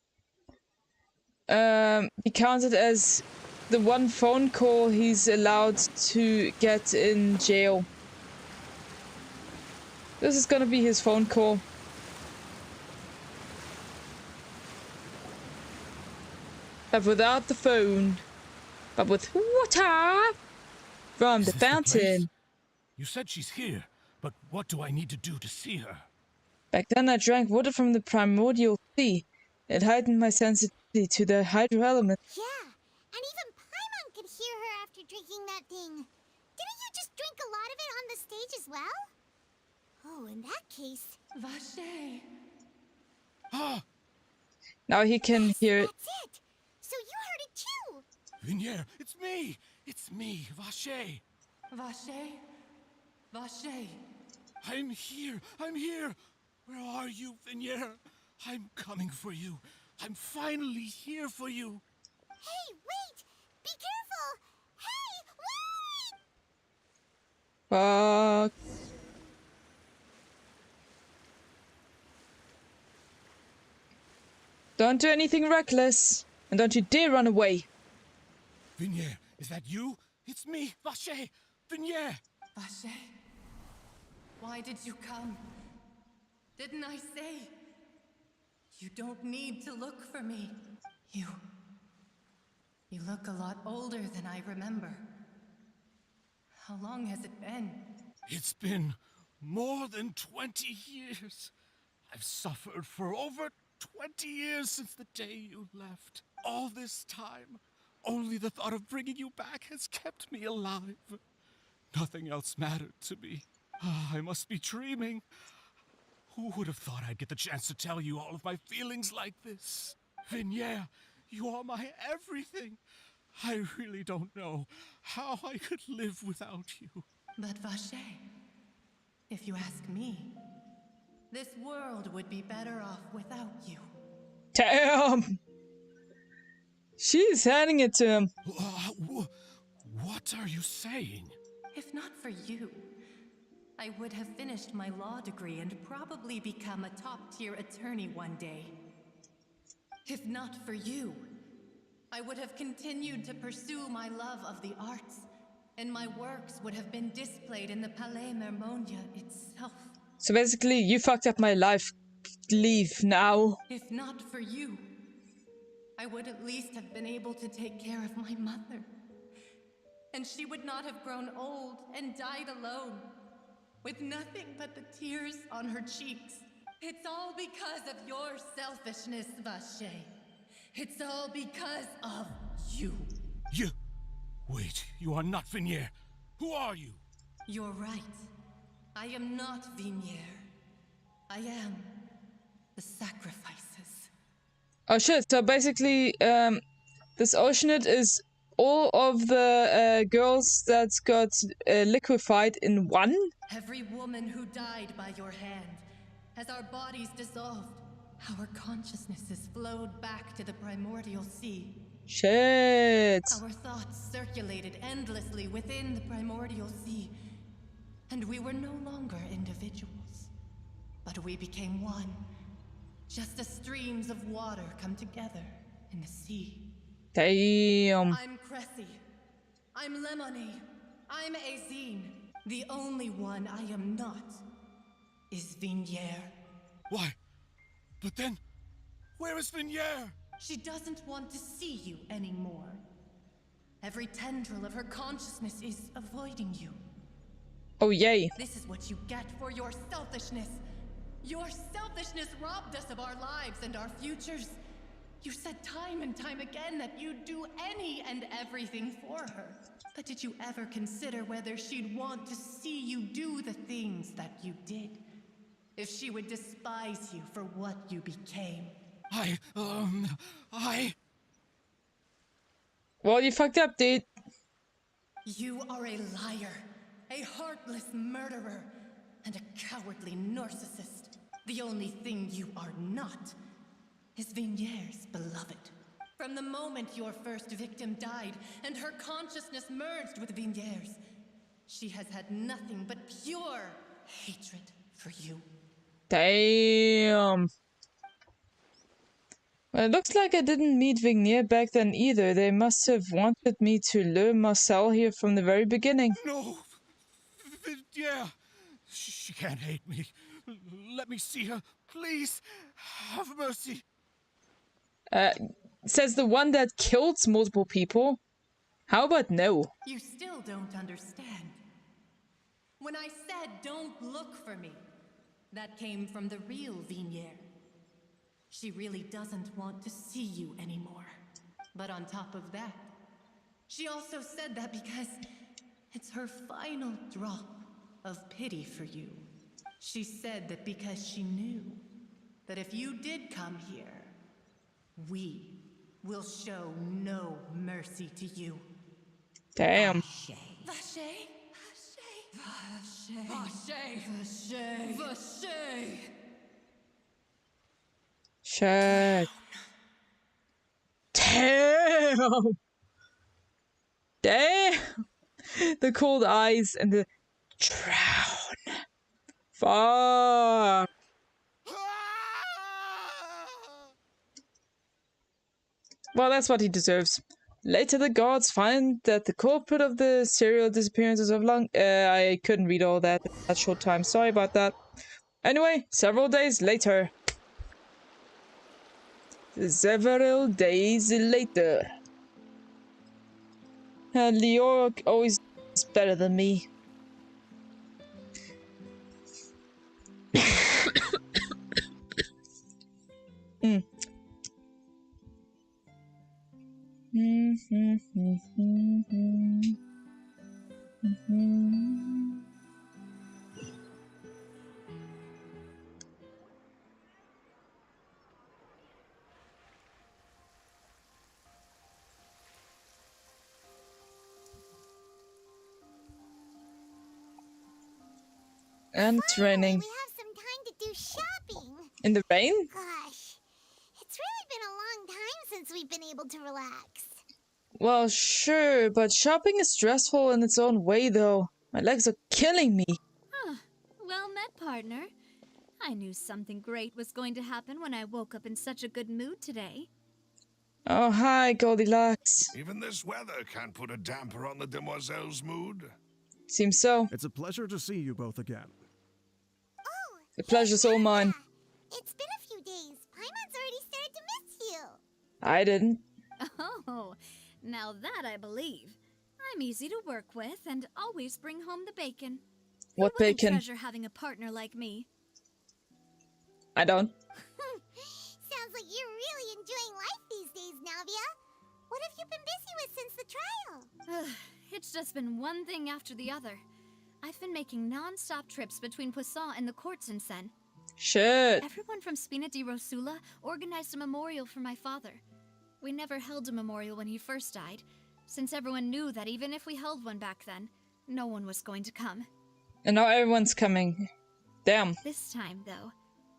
counted as the one phone call he's allowed to get in jail. This is gonna be his phone call. But without the phone. But with water from the fountain. You said she's here, but what do I need to do to see her? Back then I drank water from the primordial sea. It heightened my sensitivity to the hydro element. Yeah, and even Paimon could hear her after drinking that thing. Didn't you just drink a lot of it on the stage as well? Oh, in that case... Vache. Ah! Now he can hear it. That's it! So you heard it too! Vinier, it's me! It's me, Vache! Vache? Vache. I'm here! Where are you, Vinier? I'm coming for you. I'm finally here for you. Hey, wait! Be careful! Hey, wait! Fuck. Don't do anything reckless. And don't you dare run away. Vignier, is that you? It's me, Vache! Vignier! Vache, why did you come? Didn't I say? You don't need to look for me. You look a lot older than I remember. How long has it been? It's been more than 20 years. I've suffered for over 20 years since the day you left. All this time, only the thought of bringing you back has kept me alive. Nothing else mattered to me. I must be dreaming. Who would have thought I'd get the chance to tell you all of my feelings like this? Vignier, you are my everything. I really don't know how I could live without you. But Vache, if you ask me, this world would be better off without you. Damn! She's handing it to him. What are you saying? If not for you, I would have finished my law degree and probably become a top-tier attorney one day. If not for you, I would have continued to pursue my love of the arts, and my works would have been displayed in the Palais Mermonia itself. So basically, you fucked up my life. Leave now. If not for you, I would at least have been able to take care of my mother. And she would not have grown old and died alone, with nothing but the tears on her cheeks. It's all because of your selfishness, Vache. It's all because of you. You... Wait, you are not Vignier. Who are you? You're right. I am not Vignier. I am the sacrifices. Oh shit, so basically, this Oceanid is all of the girls that got liquefied in one? Every woman who died by your hand, as our bodies dissolved, our consciousnesses flowed back to the primordial sea. Shit. Our thoughts circulated endlessly within the primordial sea, and we were no longer individuals, but we became one, just as streams of water come together in the sea. Damn. I'm Cressy. I'm Lemonade. I'm Azine. The only one I am not is Vignier. Why? But then, where is Vignier? She doesn't want to see you anymore. Every tendril of her consciousness is avoiding you. Oh, yay. This is what you get for your selfishness. Your selfishness robbed us of our lives and our futures. You said time and time again that you'd do any and everything for her. But did you ever consider whether she'd want to see you do the things that you did? If she would despise you for what you became? Well, you fucked up, dude. You are a liar, a heartless murderer, and a cowardly narcissist. The only thing you are not is Vignier's beloved. From the moment your first victim died and her consciousness merged with Vignier's, she has had nothing but pure hatred for you. Damn. Well, it looks like I didn't meet Vignier back then either. They must have wanted me to lure Marcel here from the very beginning. No! Vignier! She can't hate me. Let me see her, please. Have mercy. Says the one that killed multiple people. How about no? You still don't understand. When I said don't look for me, that came from the real Vignier. She really doesn't want to see you anymore. But on top of that, she also said that because it's her final drop of pity for you. She said that because she knew that if you did come here, we will show no mercy to you. Damn. Vache. Vache. Vache. Vache. Vache. Vache. Shit. Damn. Damn. The cold eyes and the drown. Fuck. Well, that's what he deserves. Later, the gods find that the culprit of the serial disappearances of Long... I couldn't read all that in that short time. Sorry about that. Anyway, several days later. Several days later. Leo always is better than me. Mm. And it's raining. We have some time to do shopping. In the rain? Gosh, it's really been a long time since we've been able to relax. Well, sure, but shopping is stressful in its own way, though. My legs are killing me. Huh. Well met, partner. I knew something great was going to happen when I woke up in such a good mood today. Oh, hi, Goldilocks. Even this weather can't put a damper on the demoiselle's mood. Seems so. It's a pleasure to see you both again. The pleasure's all mine. It's been a few days. Paimon's already started to miss you. I didn't. Oh, now that I believe. I'm easy to work with and always bring home the bacon. What Who wouldn't bacon? treasure having a partner like me? I don't. Sounds like you're really enjoying life these days, Navia. What have you been busy with since the trial? It's just been one thing after the other. I've been making non-stop trips between Poisson and the courts in Sen. Shit. Everyone from Spina di Rosula organized a memorial for my father. We never held a memorial when he first died, since everyone knew that even if we held one back then, no one was going to come. And now everyone's coming. Damn. This time, though,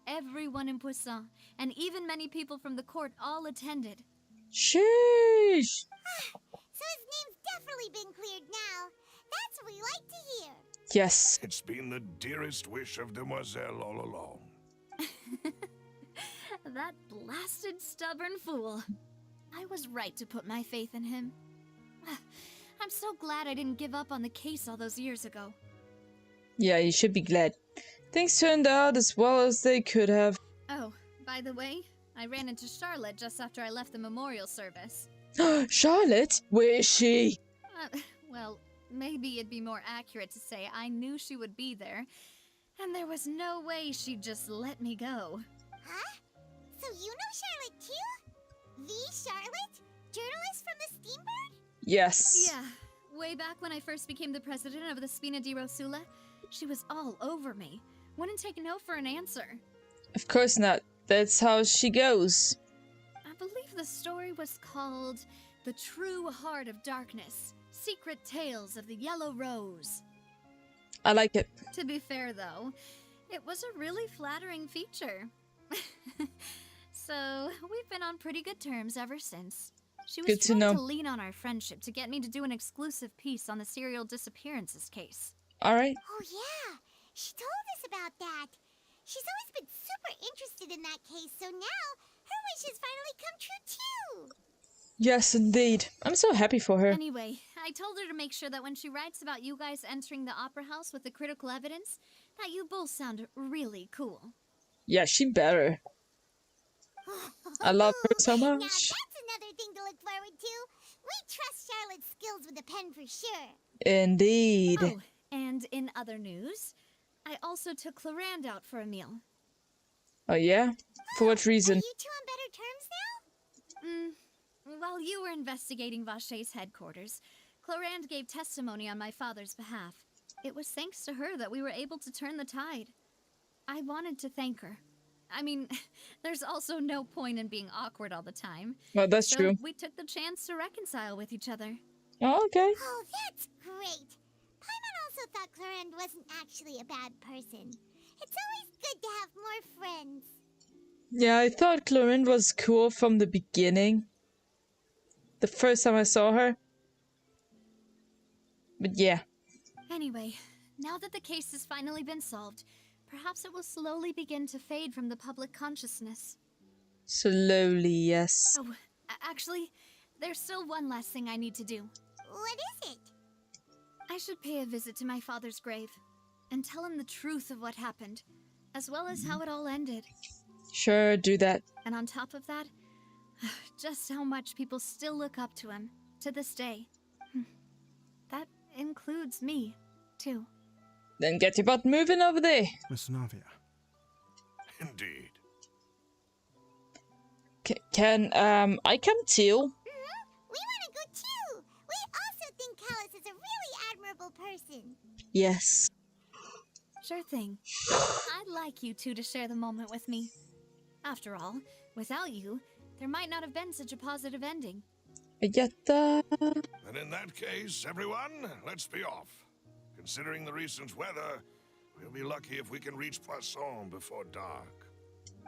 everyone in Poisson, and even many people from the court, all attended. Sheesh. So his name's definitely been cleared now. That's what we like to hear. Yes. It's been the dearest wish of Demoiselle all along. That blasted stubborn fool. I was right to put my faith in him. I'm so glad I didn't give up on the case all those years ago. Yeah, you should be glad. Things turned out as well as they could have. Oh, by the way, I ran into Charlotte just after I left the memorial service. Charlotte? Where is she? Well, maybe it'd be more accurate to say I knew she would be there, and there was no way she'd just let me go. Huh? So you know Charlotte too? The Charlotte? Journalist from the Steambird? Yes. Yeah, way back when I first became the president of the Spina di Rosula, she was all over me. Wouldn't take no for an answer. Of course not. That's how she goes. I believe the story was called The True Heart of Darkness, Secret Tales of the Yellow Rose. I like it. To be fair, though, it was a really flattering feature. So, we've been on pretty good terms ever since. She was Good to trying know. to lean on our friendship to get me to do an exclusive piece on the serial disappearances case. Alright. Oh yeah, she told us about that. She's always been super interested in that case, so now her wish has finally come true too. Yes, indeed. I'm so happy for her. Anyway, I told her to make sure that when she writes about you guys entering the opera house with the critical evidence, that you both sound really cool. Yeah, she better. I love her so Now much. that's another thing to look forward to. We trust Charlotte's skills with a pen for sure. Indeed. Oh, and in other news, I also took Clarand out for a meal. Oh yeah? For what reason? Are you two on better terms now? While you were investigating Vache's headquarters, Clarand gave testimony on my father's behalf. It was thanks to her that we were able to turn the tide. I wanted to thank her. I mean, there's also no point in being awkward all the time. Well, that's so true. we took the chance to reconcile with each other. Oh, okay. Oh, that's great. Paimon also thought Clarend wasn't actually a bad person. It's always good to have more friends. Yeah, I thought Clorin was cool from the beginning. The first time I saw her. But yeah. Anyway, now that the case has finally been solved, perhaps it will slowly begin to fade from the public consciousness. Slowly, yes. Oh, Actually, there's still one last thing I need to do. What is it? I should pay a visit to my father's grave and tell him the truth of what happened, as well as how it all ended. Sure, do that. And on top of that, just how much people still look up to him to this day. That includes me, too. Then get your butt moving over there. Miss Navia. Indeed. Can I come too? We want to go too! We also think Callus is a really admirable person. Yes. Sure thing. I'd like you two to share the moment with me. After all, without you, there might not have been such a positive ending. I get that. And in that case, everyone, let's be off. Considering the recent weather, we'll be lucky if we can reach Poisson before dark.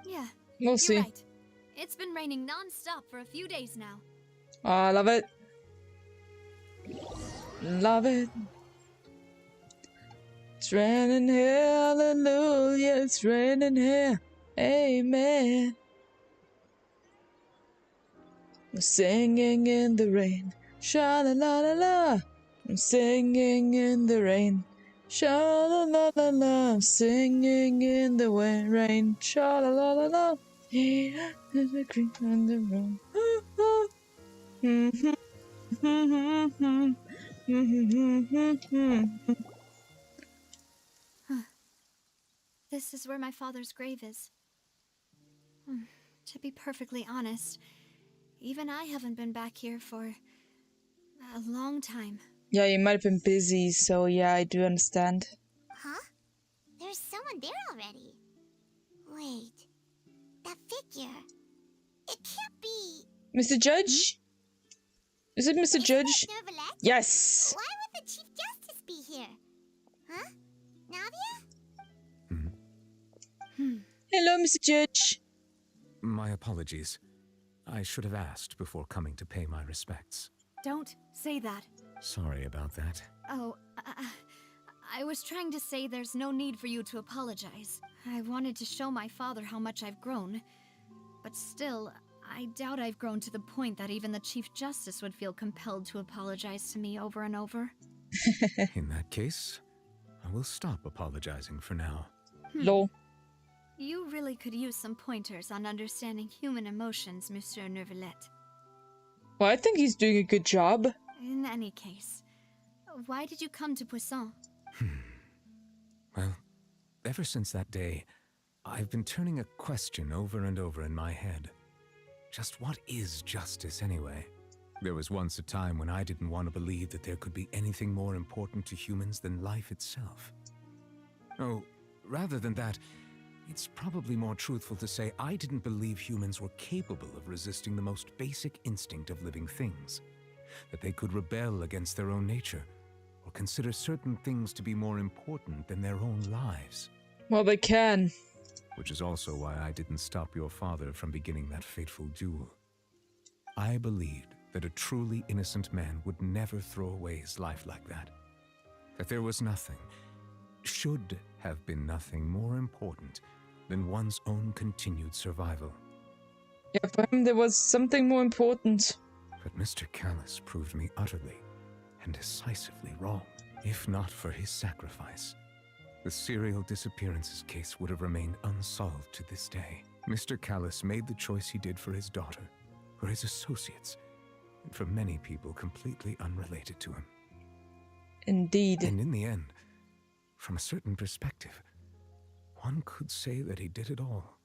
Yeah, We'll see. you're right. It's been raining non-stop for a few days now. Oh, I love it. Love it. It's raining here, hallelujah. It's raining here, amen. I'm singing in the rain, sha la la la la. I'm singing in the rain, sha la la la la. I'm singing in the rain, sha la la la la. Here is the green on the road. This is where my father's grave is. To be perfectly honest, even I haven't been back here for a long time. Yeah, you might have been busy, so yeah, I do understand. Huh? There's someone there already. Wait. That figure. It can't be. Mr. Judge? Is it Mr. Judge? Nervalette? Yes! Why would the Chief Justice be here? Huh? Navia? Hello, Mr. Judge. My apologies. I should have asked before coming to pay my respects. Don't say that. Sorry about that. Oh, I was trying to say there's no need for you to apologize. I wanted to show my father how much I've grown. But still, I doubt I've grown to the point that even the Chief Justice would feel compelled to apologize to me over and over. In that case, I will stop apologizing for now. Lol. You really could use some pointers on understanding human emotions, Monsieur Nervalette. Well, I think he's doing a good job. In any case, why did you come to Poisson? Well, ever since that day, I've been turning a question over and over in my head. Just what is justice anyway? There was once a time when I didn't want to believe that there could be anything more important to humans than life itself. Oh, rather than that, it's probably more truthful to say I didn't believe humans were capable of resisting the most basic instinct of living things. That they could rebel against their own nature, or consider certain things to be more important than their own lives. Well, they can. Which is also why I didn't stop your father from beginning that fateful duel. I believed that a truly innocent man would never throw away his life like that. That there was nothing, should have been nothing more important than one's own continued survival. Yeah, for him there was something more important. But Mr. Callus proved me utterly and decisively wrong. If not for his sacrifice, the serial disappearances case would have remained unsolved to this day. Mr. Callus made the choice he did for his daughter, for his associates, and for many people completely unrelated to him. Indeed. And in the end, from a certain perspective, one could say that he did it all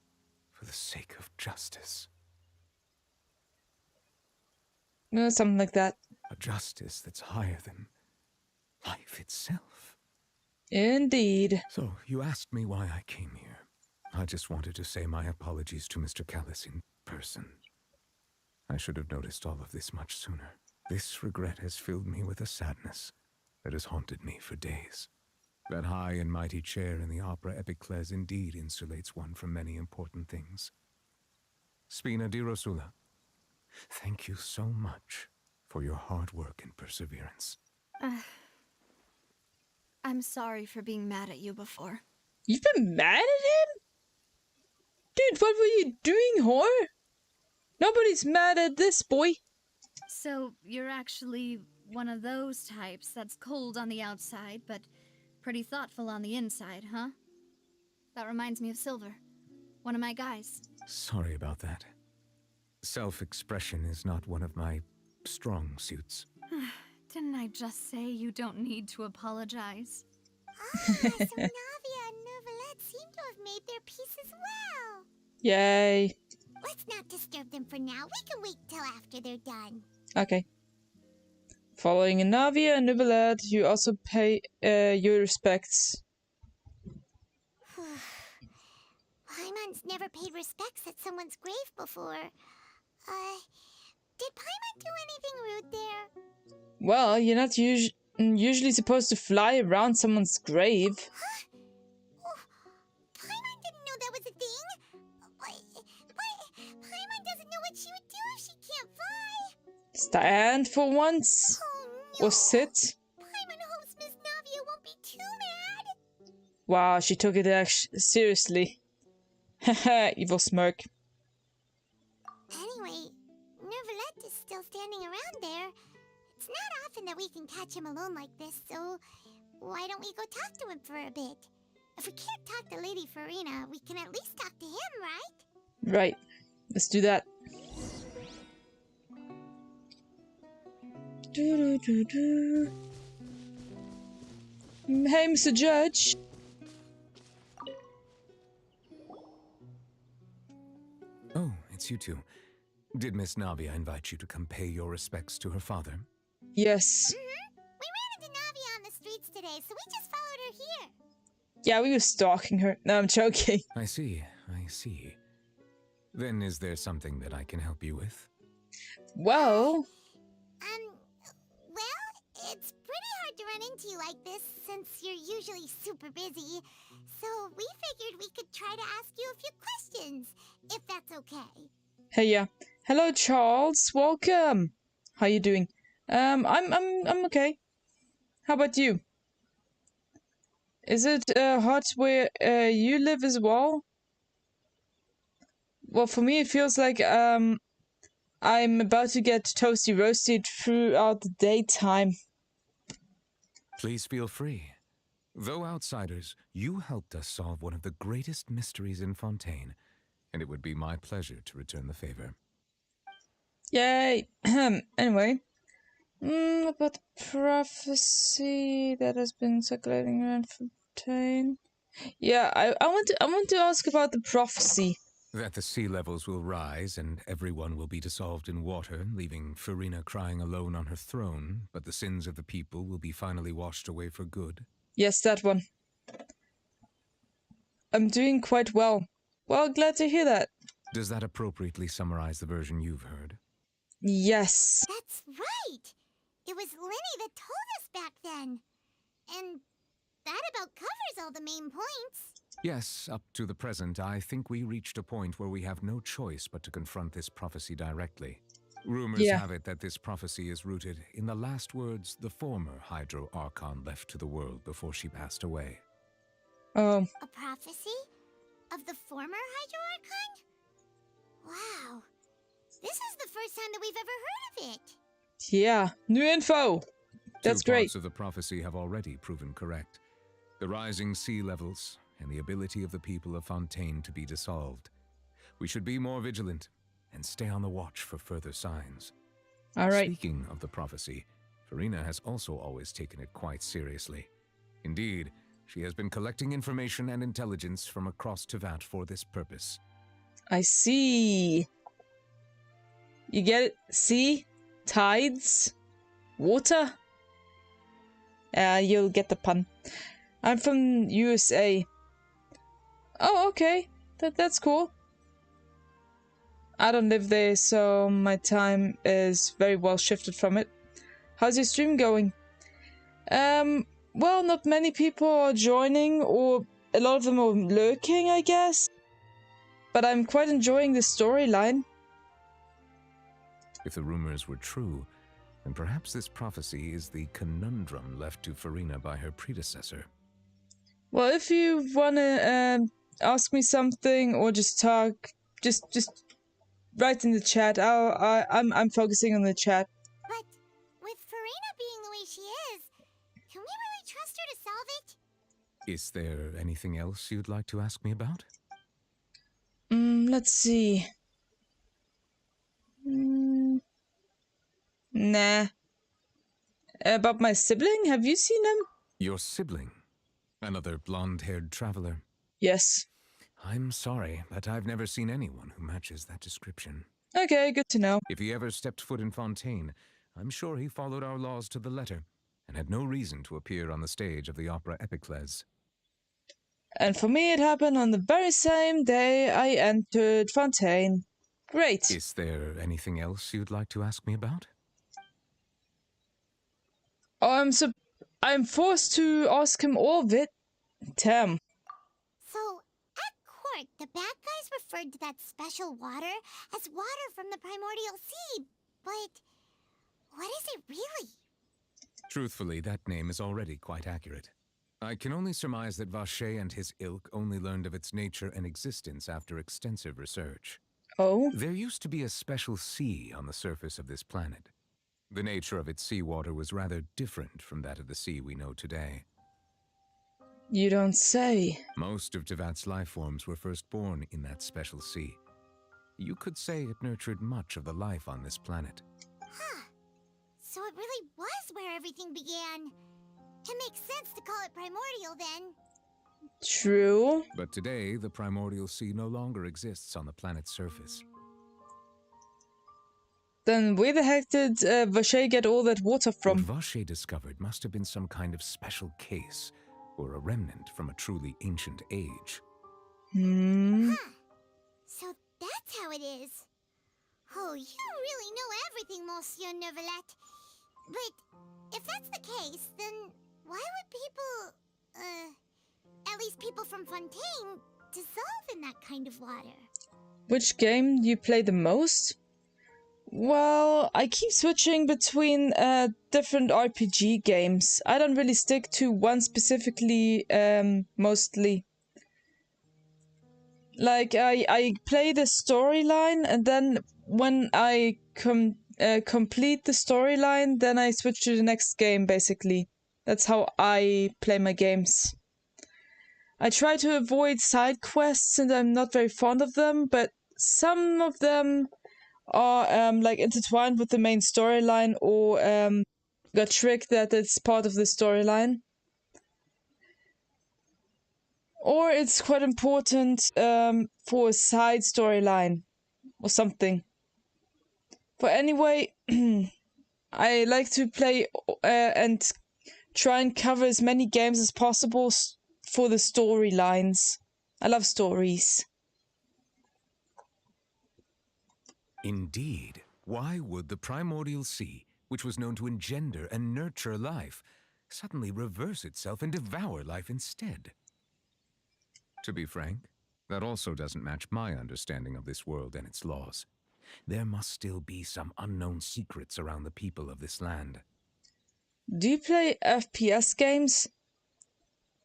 for the sake of justice. Something like that. A justice that's higher than life itself. Indeed. So, you asked me why I came here. I just wanted to say my apologies to Mr. Callus in person. I should have noticed all of this much sooner. This regret has filled me with a sadness that has haunted me for days. That high and mighty chair in the Opera Epiclese indeed insulates one from many important things. Spina di Rosula, thank you so much for your hard work and perseverance. I'm sorry for being mad at you before. You've been mad at him? Dude, what were you doing, whore? Nobody's mad at this boy. So, you're actually one of those types that's cold on the outside, but pretty thoughtful on the inside, huh? That reminds me of Silver, one of my guys. Sorry about that. Self-expression is not one of my strong suits. Didn't I just say you don't need to apologize? So Navia and Neuvillette seem to have made their peace as well. Yay. Let's not disturb them for now. We can wait till after they're done. Okay. Following Navia and Neuvillette, you also pay your respects. Paimon's never paid respects at someone's grave before. Did Paimon do anything rude there? Well, you're not usually supposed to fly around someone's grave. Huh? Oh, Paimon didn't know that was a thing. But Paimon doesn't know what she would do if she can't fly. Stand for once. Oh, no. Or sit. Paimon hopes Miss Navia won't be too mad. Wow, she took it seriously. Haha, evil smirk. Anyway, Neuvillette is still standing around there. It's not often that we can catch him alone like this, so why don't we go talk to him for a bit? If we can't talk to Lady Farina, we can at least talk to him, right? Right. Let's do that. Hey, Mr. Judge. Oh, it's you two. Did Miss Navia invite you to come pay your respects to her father? Yes. We ran into Navia on the streets today, so we just followed her here. Yeah, we were stalking her. No, I'm joking. I see. Then is there something that I can help you with? Well, it's pretty hard to run into you like this since you're usually super busy. So we figured we could try to ask you a few questions, if that's okay. hey, yeah. Hello, Charles. Welcome. How you doing? I'm okay. How about you? Is it hot where you live as well? Well, for me, it feels like I'm about to get toasty roasted throughout the daytime. Please feel free. Though outsiders, you helped us solve one of the greatest mysteries in Fontaine, and it would be my pleasure to return the favor. Yay! Anyway, about the prophecy that has been circulating around Fontaine. Yeah, I want to ask about the prophecy. That the sea levels will rise and everyone will be dissolved in water, leaving Farina crying alone on her throne, but the sins of the people will be finally washed away for good. Yes, that one. I'm doing quite well. Well, glad to hear that. Does that appropriately summarize the version you've heard? Yes. That's right! It was Lenny that told us back then. And that about covers all the main points. Yes, up to the present, I think we reached a point where we have no choice but to confront this prophecy directly. Rumors have it that this prophecy is rooted in the last words the former Hydro Archon left to the world before she passed away. A prophecy? Of the former Hydro Archon? Wow. This is the first time that we've ever heard of it. Yeah, new info. That's Two great. parts of the prophecy have already proven correct. The rising sea levels and the ability of the people of Fontaine to be dissolved. We should be more vigilant and stay on the watch for further signs. All right. Speaking of the prophecy, Farina has also always taken it quite seriously. Indeed, she has been collecting information and intelligence from across Tevat for this purpose. I see. You get it? Sea? Tides? Water? You'll get the pun. I'm from USA. Oh, okay. That's cool. I don't live there, so my time is very well shifted from it. How's your stream going? Well, not many people are joining, or a lot of them are lurking, I guess. But I'm quite enjoying the storyline. If the rumors were true, then perhaps this prophecy is the conundrum left to Farina by her predecessor. Well, if you wanna ask me something or just talk, just write in the chat. I'm focusing on the chat. But with Farina being the way she is, can we really trust her to solve it? Is there anything else you'd like to ask me about? Let's see. Nah. About my sibling? Have you seen him? Your sibling? Another blonde-haired traveler? Yes. I'm sorry, but I've never seen anyone who matches that description. Okay, good to know. If he ever stepped foot in Fontaine, I'm sure he followed our laws to the letter, and had no reason to appear on the stage of the opera Epicles. And for me it happened on the very same day I entered Fontaine. Great. Is there anything else you'd like to ask me about? Oh, I'm forced to ask him all of it. Damn. So, at court, the bad guys referred to that special water as water from the primordial sea. But what is it really? Truthfully, that name is already quite accurate. I can only surmise that Vacher and his ilk only learned of its nature and existence after extensive research. Oh? There used to be a special sea on the surface of this planet. The nature of its seawater was rather different from that of the sea we know today. You don't say. Most of Tevat's life forms were first born in that special sea. You could say it nurtured much of the life on this planet. Huh. So it really was where everything began. It makes sense to call it primordial then. True. But today, the primordial sea no longer exists on the planet's surface. Then where the heck did Vacher get all that water from? What Vacher discovered must have been some kind of special case, or a remnant from a truly ancient age. Hmm. Huh. So that's how it is. Oh, you really know everything, Monsieur Neuvillette. But if that's the case, then why would people, at least people from Fontaine, dissolve in that kind of water? Which game do you play the most? Well, I keep switching between different RPG games. I don't really stick to one specifically, mostly. Like, I play the storyline, and then when I complete the storyline, then I switch to the next game, basically. That's how I play my games. I try to avoid side quests, and I'm not very fond of them, but some of them are like intertwined with the main storyline, or got tricked that it's part of the storyline. Or it's quite important for a side storyline or something. But anyway, I like to play and try and cover as many games as possible for the storylines. I love stories. Indeed. Why would the primordial sea, which was known to engender and nurture life, suddenly reverse itself and devour life instead? To be frank, that also doesn't match my understanding of this world and its laws. There must still be some unknown secrets around the people of this land. Do you play FPS games?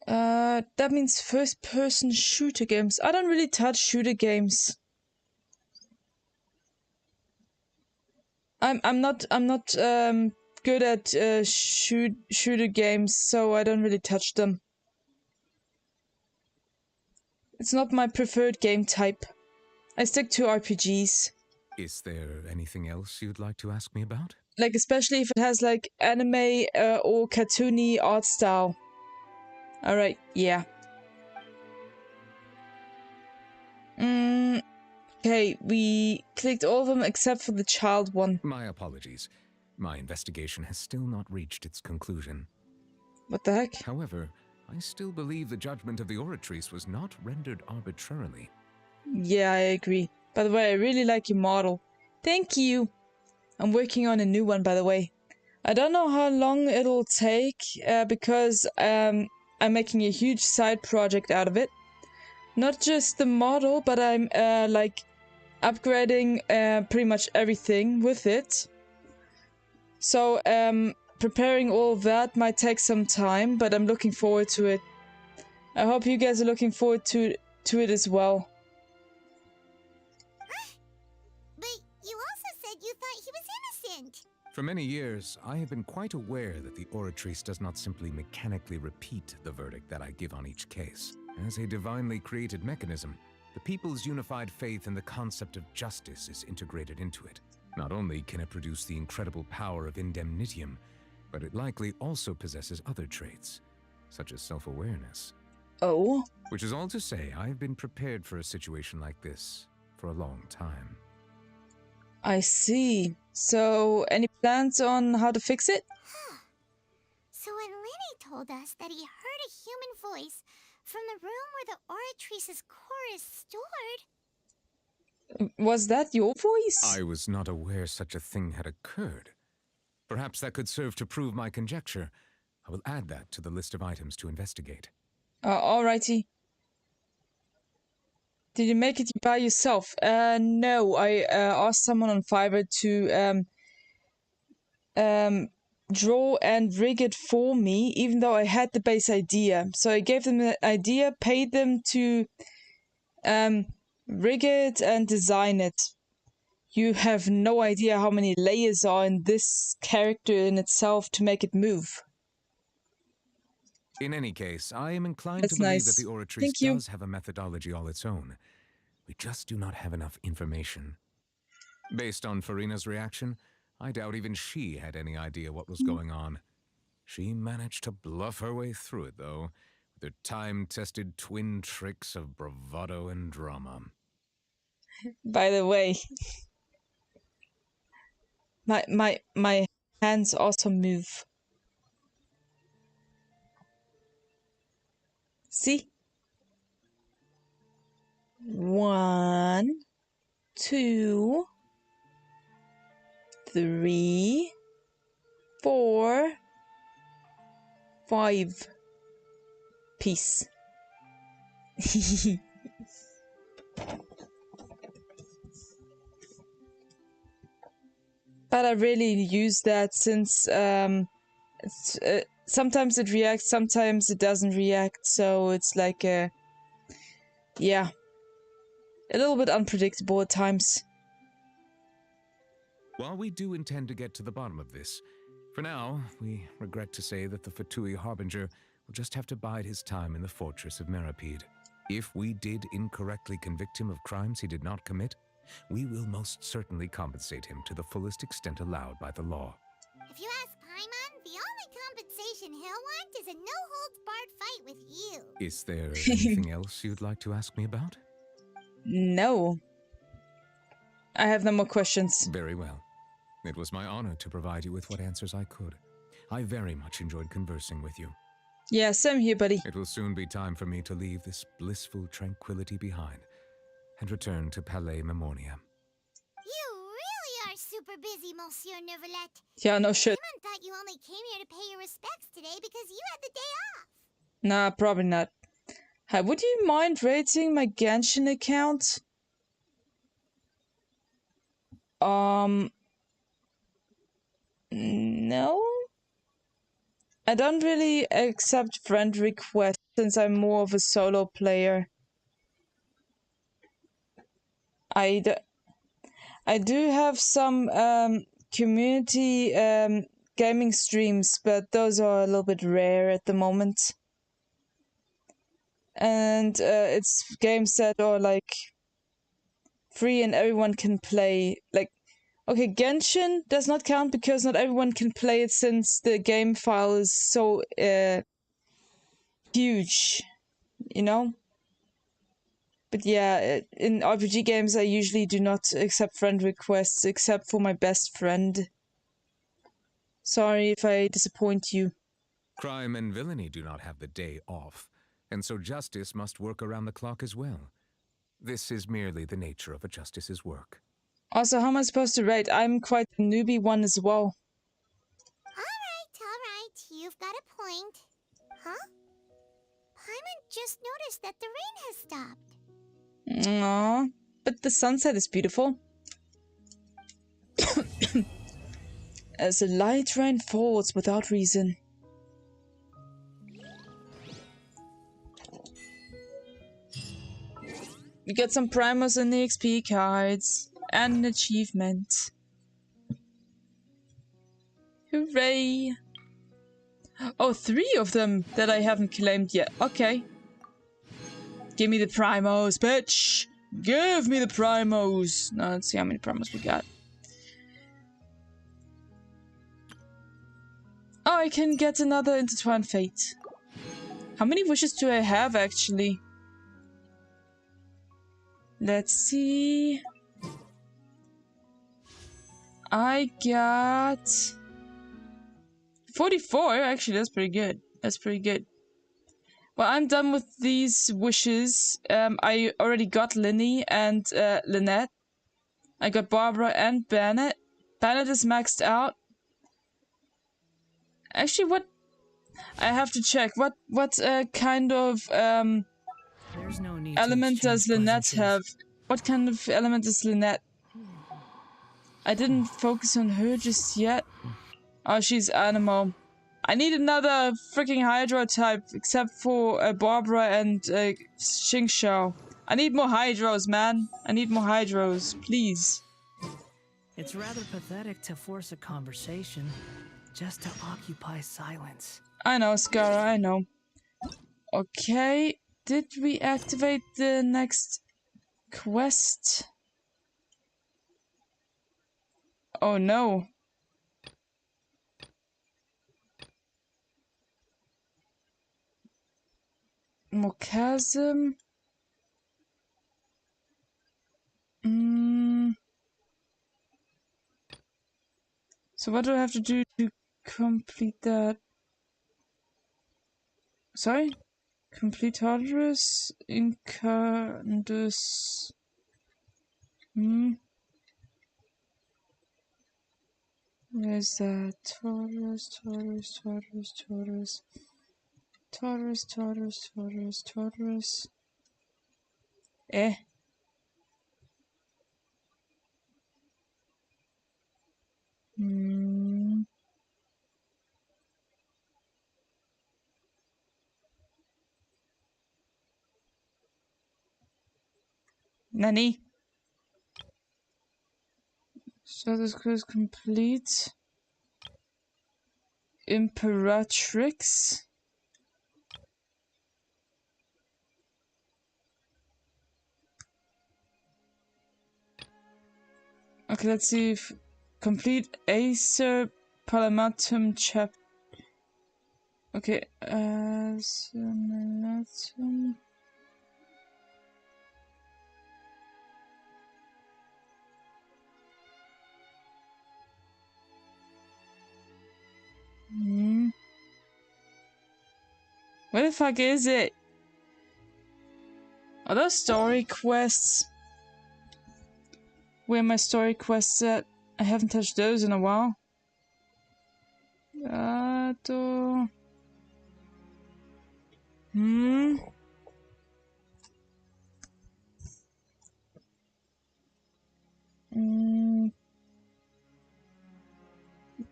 That means first-person shooter games. I don't really touch shooter games. I'm not good at shooter games, so I don't really touch them. It's not my preferred game type. I stick to RPGs. Is there anything else you'd like to ask me about? Like, especially if it has like anime or cartoony art style. Alright, yeah. Okay, we clicked all of them except for the child one. My apologies. My investigation has still not reached its conclusion. What the heck? However, I still believe the judgment of the Oratrice was not rendered arbitrarily. Yeah, I agree. By the way, I really like your model. Thank you! I'm working on a new one, by the way. I don't know how long it'll take, because I'm making a huge side project out of it. Not just the model, but I'm like upgrading pretty much everything with it. So preparing all of that might take some time, but I'm looking forward to it. I hope you guys are looking forward to it as well. But important. For many years, I have been quite aware that the Oratrice does not simply mechanically repeat the verdict that I give on each case. As a divinely created mechanism, the people's unified faith in the concept of justice is integrated into it. Not only can it produce the incredible power of indemnitium, but it likely also possesses other traits, such as self-awareness. Oh? Which is all to say, I have been prepared for a situation like this for a long time. I see. So, any plans on how to fix it? So when Lenny told us that he heard a human voice from the room where the Oratrice's core is stored... Was that your voice? I was not aware such a thing had occurred. Perhaps that could serve to prove my conjecture. I will add that to the list of items to investigate. Alrighty. Did you make it by yourself? No. I asked someone on Fiverr to draw and rig it for me, even though I had the base idea. So I gave them the idea, paid them to rig it and design it. You have no idea how many layers are in this character in itself to make it move. In any case, I am inclined That's to believe nice. that the Oratrice Thank you. does have a methodology all its own. We just do not have enough information. Based on Farina's reaction, I doubt even she had any idea what was going on. She managed to bluff her way through it, though, with her time-tested twin tricks of bravado and drama. By the way, my hands also move. See? 1, 2, 3, 4, 5. Peace. But I really use that since sometimes it reacts, sometimes it doesn't react, so it's like yeah, a little bit unpredictable at times. While we do intend to get to the bottom of this, for now, we regret to say that the Fatui Harbinger will just have to bide his time in the fortress of Meripede. If we did incorrectly convict him of crimes he did not commit, we will most certainly compensate him to the fullest extent allowed by the law. If you ask Paimon, the only compensation he'll want is a no-holds-barred fight with you. Is there anything else you'd like to ask me about? No. I have no more questions. Very well. It was my honor to provide you with what answers I could. I very much enjoyed conversing with you. Yeah, same here, buddy. It will soon be time for me to leave this blissful tranquility behind and return to Palais Memoria. You really are super busy, Monsieur Neuvillette. Yeah, no shit. Paimon thought you only came here to pay your respects today because you had the day off. Nah, probably not. Hi, would you mind rating my Genshin account? No? I don't really accept friend requests since I'm more of a solo player. I do have some community gaming streams, but those are a little bit rare at the moment. And it's games that are like free and everyone can play. Like, okay, Genshin does not count because not everyone can play it since the game file is so huge, you know? But yeah, in RPG games I usually do not accept friend requests except for my best friend. Sorry if I disappoint you. Crime and villainy do not have the day off, and so justice must work around the clock as well. This is merely the nature of a justice's work. Also, how am I supposed to rate? I'm quite a newbie one as well. Alright, you've got a point. Huh? Paimon just noticed that the rain has stopped. Aww, but the sunset is beautiful. As a light rain falls without reason. We get some primers and the XP cards. And an achievement. Hooray! Oh, 3 of them that I haven't claimed yet. Okay. Give me the primos, bitch! Give me the primos! Now let's see how many primos we got. Oh, I can get another Intertwined Fate. How many wishes do I have, actually? Let's see... I got... 44? Actually, that's pretty good. That's pretty good. Well, I'm done with these wishes. I already got Linny and Lynette. I got Barbara and Bennett. Bennett is maxed out. Actually, what... I have to check. What kind of There's no need element to does Lynette have? What kind of element is Lynette? I didn't focus on her just yet. Oh, she's animal. I need another freaking Hydro type, except for Barbara and Xingxiao. I need more Hydros, man. I need more Hydros, please. It's rather pathetic to force a conversation just to occupy silence. I know, Scara, I know. Okay, did we activate the next quest? Oh no. Mokasm. So what do I have to do to complete that? Sorry? Complete Hodorus? Incandus. Where's that? Taurus. Eh. Nani? So this quest complete. Imperatrix. Okay, let's see if complete Acer Palamatum chap. Okay, Palamatum. Where the fuck is it? Are those story quests? Where are my story quests at? I haven't touched those in a while.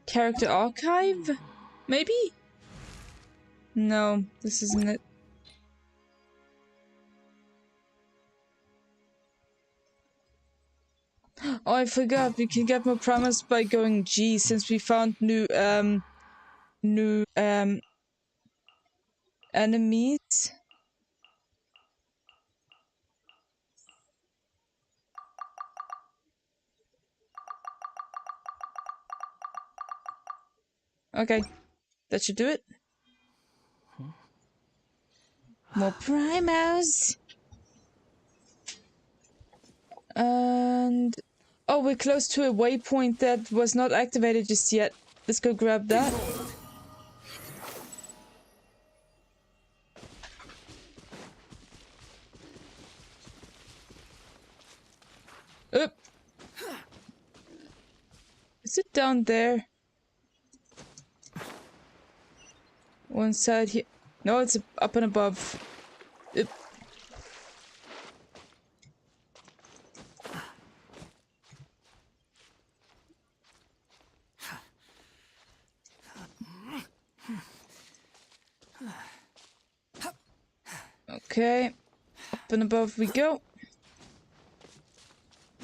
Character archive? Maybe? No, this isn't it. Oh, I forgot. We can get more promise by going G since we found new enemies. Okay, that should do it. More primos. And oh, we're close to a waypoint that was not activated just yet. Let's go grab that. Oop. Is it down there? One side here. No, it's up and above. Oop. Okay, up and above we go.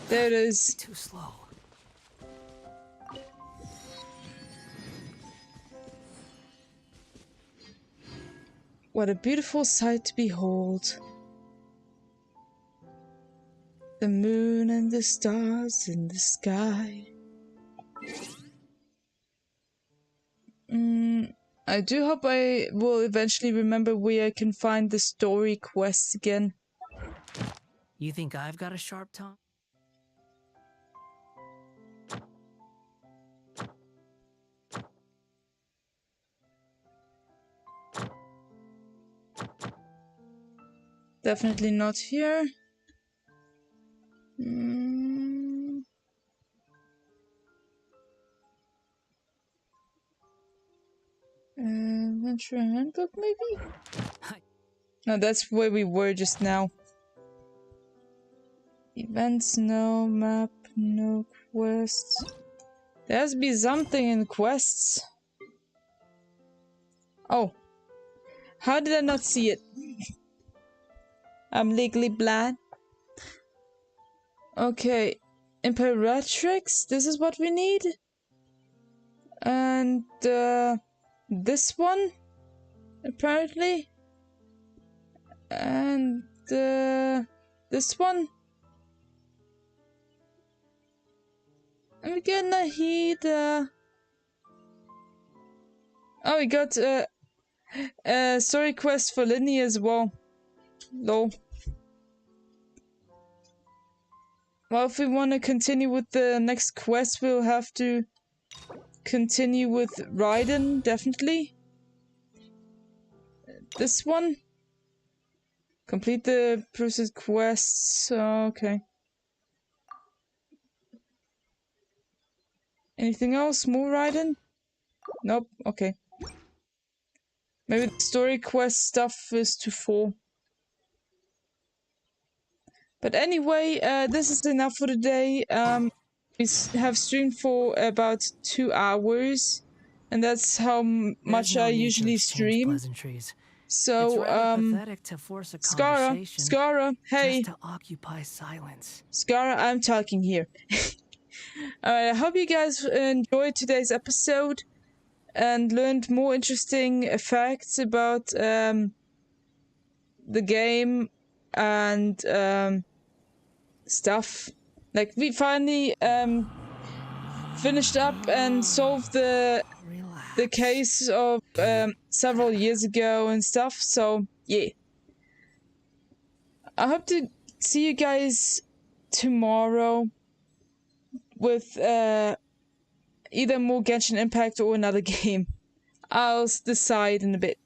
There it is. Too slow. What a beautiful sight to behold. The moon and the stars in the sky. I do hope I will eventually remember where I can find the story quests again. You think I've got a sharp tongue? Definitely not here. Adventure handbook, maybe? No, that's where we were just now. Events, no. Map, no. Quests. There has to be something in quests. Oh. How did I not see it? I'm legally blind. Okay. Imperatrix, this is what we need. And, this one? Apparently. And, this one? And we got Nahida. Oh, we got, a story quest for Linny as well. Lol. Well, if we want to continue with the next quest, we'll have to continue with Raiden, definitely. This one? Complete the process quests. Okay. Anything else? More Raiden? Nope. Okay. Maybe the story quest stuff is to 4. But anyway, this is enough for today. We have streamed for about 2 hours, and that's how much no I need to usually exchange stream. pleasantries. So, It's rather pathetic to force a conversation Skara, hey. just to occupy silence. Skara, I'm talking here. I hope you guys enjoyed today's episode and learned more interesting facts about the game and stuff. Like, we finally finished up and solved the case of several years ago and stuff, so yeah. I hope to see you guys tomorrow with either more Genshin Impact or another game. I'll decide in a bit.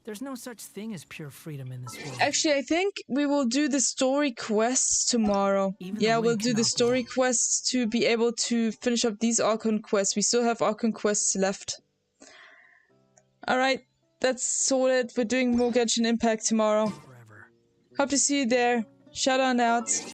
There's no such thing as pure freedom in this world. Actually, I think we will do the story quests tomorrow. Yeah, we'll do the story quests to be able to finish up these Archon quests. We still have Archon quests left. Alright, that's sorted. We're doing more Genshin Impact tomorrow. Hope to see you there. Shout on out.